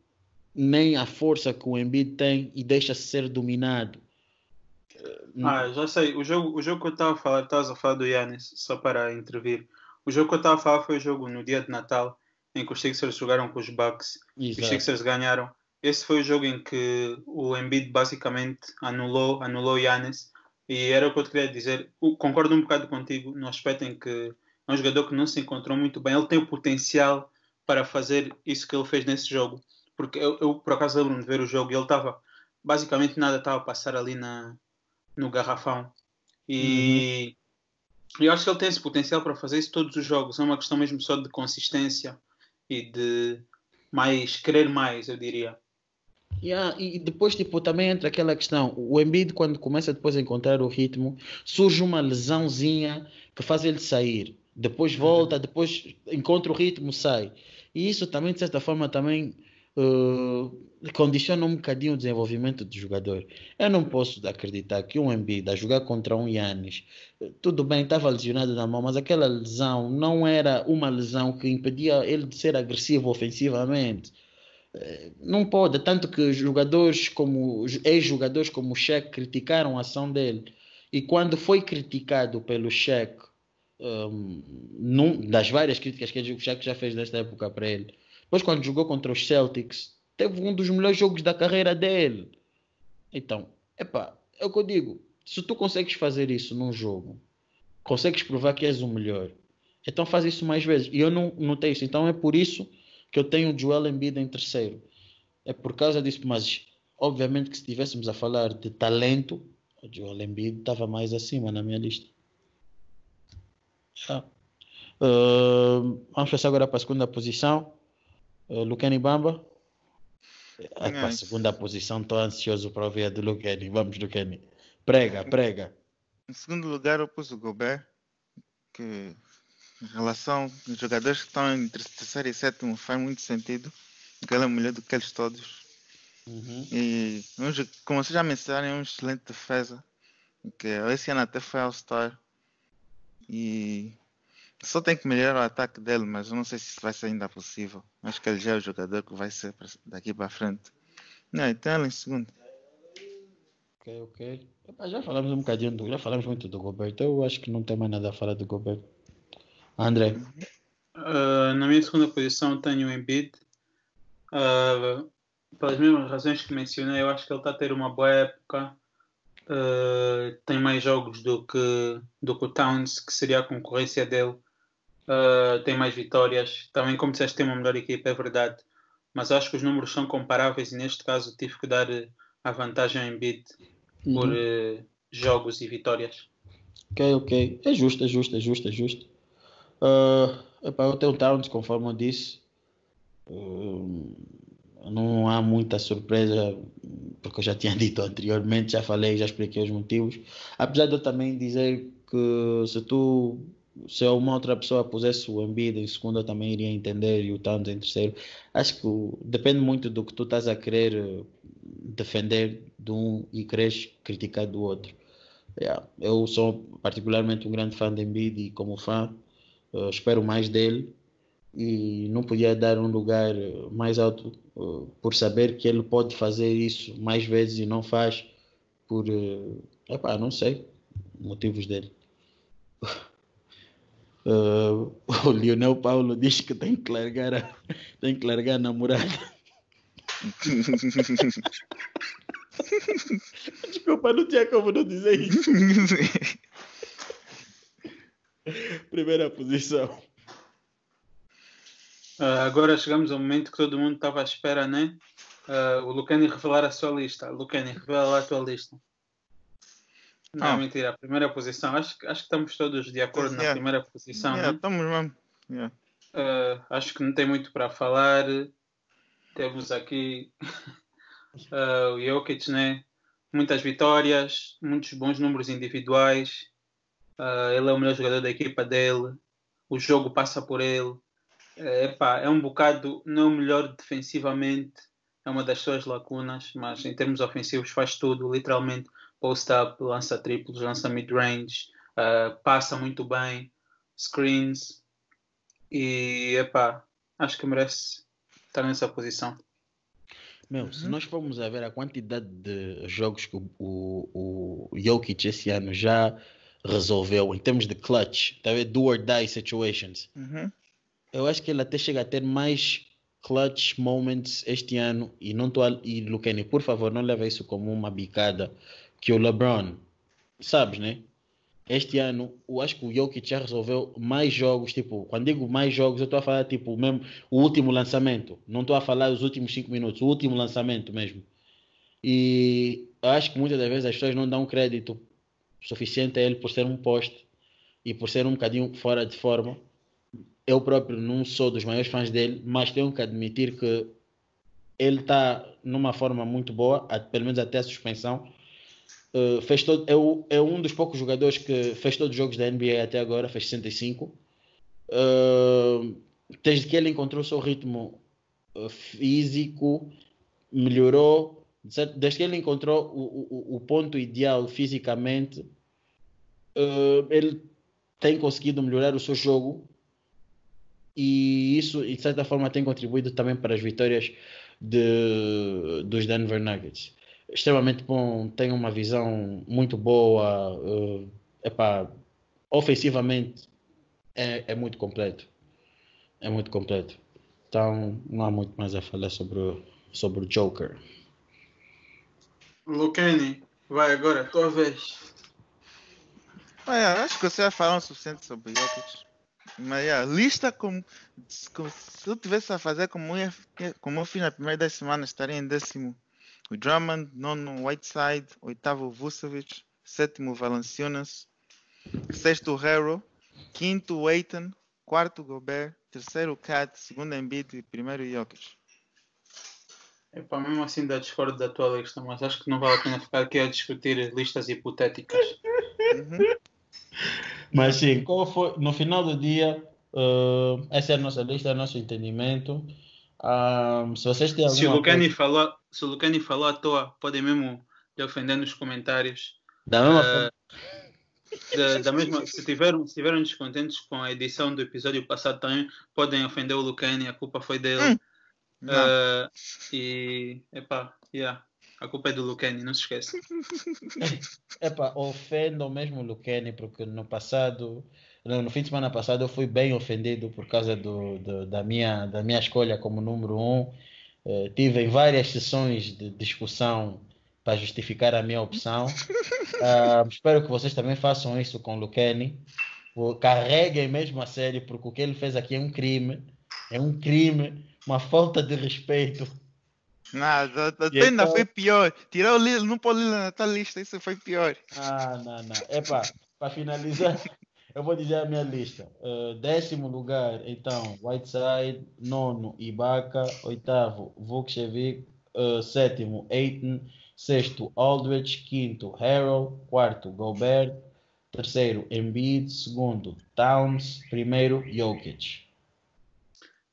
nem a força que o Embiid tem e deixa-se ser dominado. Já sei. O jogo que eu estava a falar, estavas a falar do Giannis, só para intervir. O jogo que eu estava a falar foi o jogo no dia de Natal, em que os Sixers jogaram com os Bucks e os Exato. Sixers ganharam. Esse foi o jogo em que o Embiid basicamente anulou o Giannis. E era o que eu te queria dizer. Concordo um bocado contigo no aspecto em que é um jogador que não se encontrou muito bem. Ele tem o potencial para fazer isso que ele fez nesse jogo. Porque eu por acaso lembro-me de ver o jogo e ele estava, basicamente nada estava a passar ali no garrafão. E eu acho que ele tem esse potencial para fazer isso todos os jogos. É uma questão mesmo só de consistência e de querer mais, eu diria. E depois tipo, também entra aquela questão, o Embiid quando começa depois a encontrar o ritmo, surge uma lesãozinha que faz ele sair, depois volta, depois encontra o ritmo, sai, e isso também de certa forma também condiciona um bocadinho o desenvolvimento do jogador. Eu não posso acreditar que um Embiid a jogar contra um Giannis, tudo bem, estava lesionado na mão, mas aquela lesão não era uma lesão que impedia ele de ser agressivo ofensivamente. Não pode, tanto que jogadores como ex-jogadores como o Shaq criticaram a ação dele. E quando foi criticado pelo Shaq, das várias críticas que o Shaq já fez nesta época para ele, depois quando jogou contra os Celtics, teve um dos melhores jogos da carreira dele. Então, é o que eu digo. Se tu consegues fazer isso num jogo, consegues provar que és o melhor, então faz isso mais vezes. E eu não notei isso. Então é por isso que eu tenho o Joel Embiid em terceiro. É por causa disso, mas obviamente que se estivéssemos a falar de talento, o Joel Embiid estava mais acima na minha lista. Vamos passar agora para a segunda posição. Lucani Bamba. Para a segunda posição, estou ansioso para ouvir a do Lucani. Vamos, Lucani. Prega. Em segundo lugar, eu pus o Gobert, que em relação aos jogadores que estão entre terceiro e sétimo faz muito sentido, porque ele é melhor do que eles todos. E como vocês já mencionaram, é um excelente defesa, que esse ano até foi All-Star. E só tem que melhorar o ataque dele, mas eu não sei se isso vai ser ainda possível. Acho que ele já é o jogador que vai ser daqui para frente. Não, então ela em segundo. Ok. Epá, já falamos um bocadinho, já falamos muito do Gobert. Eu acho que não tem mais nada a falar do Gobert. André. Na minha segunda posição tenho o Embiid. Pelas mesmas razões que mencionei, eu acho que ele está a ter uma boa época. Tem mais jogos do que o Towns, que seria a concorrência dele. Tem mais vitórias. Também, como disseste, tem uma melhor equipa, é verdade. Mas acho que os números são comparáveis e neste caso tive que dar a vantagem ao Embiid por jogos e vitórias. Ok. É justo. Epá, eu tenho o Towns, conforme eu disse. Não há muita surpresa, porque eu já tinha dito anteriormente, já falei, já expliquei os motivos. Apesar de eu também dizer que se uma outra pessoa pusesse o Embiid em segundo, eu também iria entender, e o Towns em terceiro. Acho que depende muito do que tu estás a querer defender de um e queres criticar do outro. Eu sou particularmente um grande fã de Embiid e como fã espero mais dele e não podia dar um lugar mais alto por saber que ele pode fazer isso mais vezes e não faz por, não sei, motivos dele. O Lionel Paulo diz que tem que largar a namorada. Desculpa, não tinha como não dizer isso. Primeira posição. Agora chegamos ao momento que todo mundo estava à espera, né? O Lucani revelar a sua lista. Lucani, revela lá a tua lista. Não, mentira. A primeira posição. Acho que estamos todos de acordo na primeira posição, né? Estamos mesmo. Acho que não tem muito para falar. Temos aqui o Jokic, né? Muitas vitórias, muitos bons números individuais. Ele é o melhor jogador da equipa dele. O jogo passa por ele. É um bocado, não é o melhor defensivamente, é uma das suas lacunas, mas em termos ofensivos faz tudo, literalmente post-up, lança triplos, lança mid-range, passa muito bem, screens e acho que merece estar nessa posição. Se nós formos a ver a quantidade de jogos que o Jokic esse ano já resolveu em termos de clutch, do or die situations, eu acho que ele até chega a ter mais clutch moments este ano e Lucani, por favor, não leva isso como uma bicada que o LeBron, sabes, né? Este ano, eu acho que o Jokic já resolveu mais jogos, tipo, quando digo mais jogos, eu estou a falar, tipo, mesmo o último lançamento. Não estou a falar os últimos 5 minutos, o último lançamento mesmo. E eu acho que muitas das vezes as pessoas não dão crédito suficiente a ele por ser um poste e por ser um bocadinho fora de forma. Eu próprio não sou dos maiores fãs dele, mas tenho que admitir que ele está numa forma muito boa, pelo menos até a suspensão. É um dos poucos jogadores que fez todos os jogos da NBA até agora, fez 65. Desde que ele encontrou o seu ritmo físico, melhorou. Desde que ele encontrou o ponto ideal fisicamente, ele tem conseguido melhorar o seu jogo e isso, de certa forma, tem contribuído também para as vitórias dos Denver Nuggets. Extremamente bom, tem uma visão muito boa, ofensivamente é muito completo. É muito completo. Então não há muito mais a falar sobre o Joker. Lucani, vai agora, tua vez. Acho que você vai falar o suficiente sobre Jokic. Mas lista como se eu tivesse a fazer como eu fiz na primeira 10 semanas, estaria em 10º o Drummond, 9º Whiteside, 8º Vucevic, 7º Valanciunas, 6º Harrell, 5º Ayton, 4º Gobert, 3º Cat, 2º Embiid e 1º Jokic. Mesmo assim ainda discordo da tua lista, mas acho que não vale a pena ficar aqui a discutir listas hipotéticas. Mas sim, qual foi, no final do dia, essa é a nossa lista, é o nosso entendimento. Se vocês têm alguma se o Lucani falou à toa, podem mesmo lhe ofender nos comentários. Da mesma se estiveram descontentes com a edição do episódio passado também, podem ofender o Lucani, a culpa foi dele. Yeah. A culpa é do Lucani, não se esqueça. Epá, ofendo mesmo o Lucani, porque no fim de semana passado eu fui bem ofendido por causa da minha escolha como número um. Tive em várias sessões de discussão para justificar a minha opção. Espero que vocês também façam isso com o Lucani. Carreguem mesmo a sério, porque o que ele fez aqui é um crime. É um crime, uma falta de respeito. Nada, E até ainda foi então, pior. Tirar o Lila, não pôr o Lila na tua lista, isso foi pior. não. Epá, para finalizar, eu vou dizer a minha lista. 10º lugar, então, Whiteside. Nono, Ibaka. Oitavo, Vukcevic. Sétimo, Ayton. Sexto, Aldridge. Quinto, Harrell. Quarto, Gobert. Terceiro, Embiid. Segundo, Towns. Primeiro, Jokic.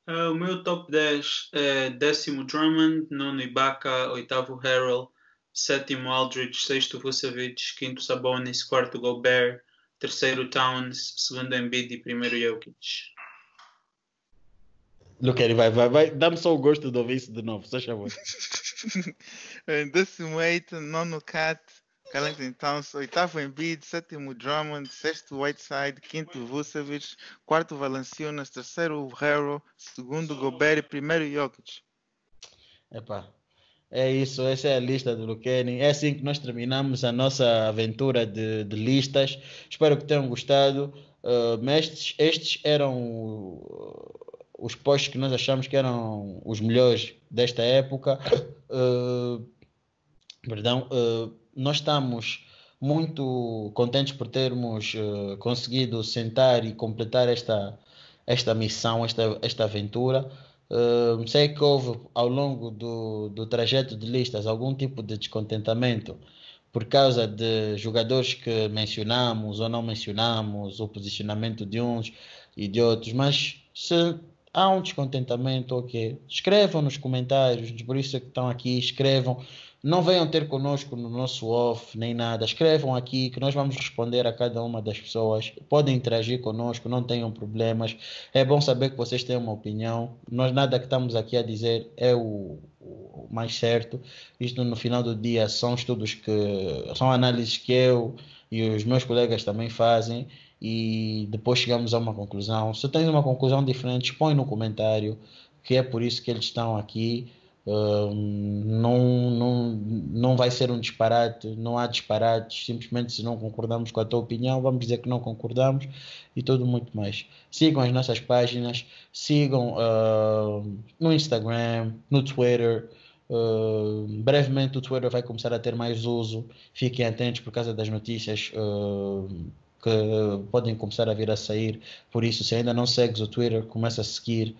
O meu top 10 é 10º Drummond, 9º Ibaka, 8º Harrell, 7º Aldridge, 6º Vucevic, 5º Sabonis, 4º Gobert, 3º Towns, 2º Embiid e 1º Jokic. Luquene, vai. Dá-me só o gosto de ouvir isso de novo, só favor. 18º, nono Cat, Carlton Towns, 8º Embiid, 7º Drummond, 6º Whiteside, 5º Vucevic, 4º Valanciunas, 3º Harrell, 2º Gobert e 1º Jokic. Epá, é isso, essa é a lista do Luqueni. É assim que nós terminamos a nossa aventura de listas. Espero que tenham gostado. Mas estes eram os posts que nós achamos que eram os melhores desta época. Perdão, nós estamos muito contentes por termos conseguido sentar e completar esta missão, esta aventura. Sei que houve ao longo do trajeto de listas algum tipo de descontentamento por causa de jogadores que mencionamos ou não mencionamos, o posicionamento de uns e de outros, mas se há um descontentamento, ok, escrevam nos comentários, por isso é que estão aqui, escrevam. Não venham ter conosco no nosso off, nem nada. Escrevam aqui que nós vamos responder a cada uma das pessoas. Podem interagir conosco, não tenham problemas. É bom saber que vocês têm uma opinião. Nós nada que estamos aqui a dizer é o mais certo. Isto no final do dia são estudos são análises que eu e os meus colegas também fazem e depois chegamos a uma conclusão. Se tens uma conclusão diferente, põe no comentário que é por isso que eles estão aqui. Não vai ser um disparate, não há disparates, simplesmente se não concordamos com a tua opinião, vamos dizer que não concordamos e tudo muito mais. Sigam as nossas páginas, sigam no Instagram, no Twitter. Brevemente o Twitter vai começar a ter mais uso, fiquem atentos por causa das notícias que podem começar a vir a sair, por isso se ainda não segues o Twitter, começa a seguir.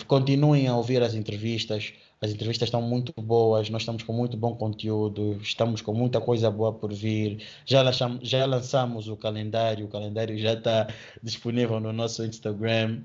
Continuem a ouvir as entrevistas estão muito boas, nós estamos com muito bom conteúdo, estamos com muita coisa boa por vir. Já lançamos o calendário já está disponível no nosso Instagram.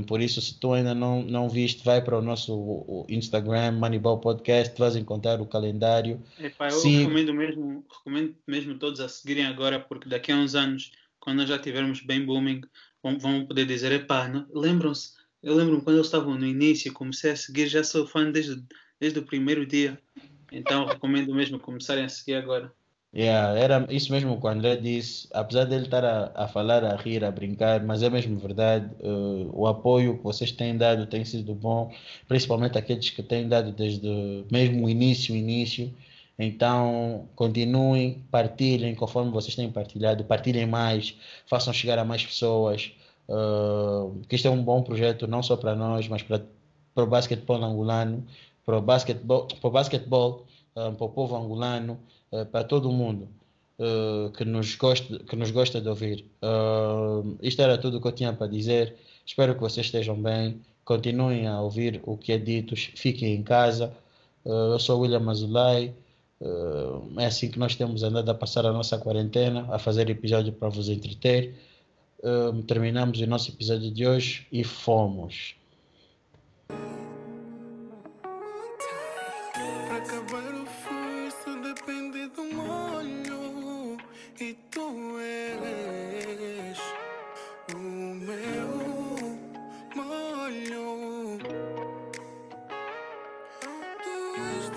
Por isso, se tu ainda não viste, vai para o nosso Instagram, Moneyball Podcast, vais encontrar o calendário. Epá, eu recomendo mesmo todos a seguirem agora, porque daqui a uns anos, quando nós já tivermos bem booming, vão poder dizer, epá, lembram-se. Eu lembro-me quando eles estavam no início, comecei a seguir, já sou fã desde o primeiro dia. Então recomendo mesmo começarem a seguir agora. Era isso mesmo que o André disse, apesar dele estar a falar, a rir, a brincar, mas é mesmo verdade, o apoio que vocês têm dado tem sido bom, principalmente aqueles que têm dado desde mesmo o início. Então, continuem, partilhem conforme vocês têm partilhado, partilhem mais, façam chegar a mais pessoas, que isto é um bom projeto não só para nós, mas para o basquetebol angolano, para o basquetebol, para o povo angolano, para todo mundo que nos gosta de ouvir. Isto era tudo o que eu tinha para dizer. Espero que vocês estejam bem. Continuem a ouvir o que é dito. Fiquem em casa. Eu sou o William Azulay. É assim que nós temos andado a passar a nossa quarentena, a fazer episódio para vos entreter. Terminamos o nosso episódio de hoje e fomos. Para acabar o furso depende do molho e tu és o meu molho. Tu és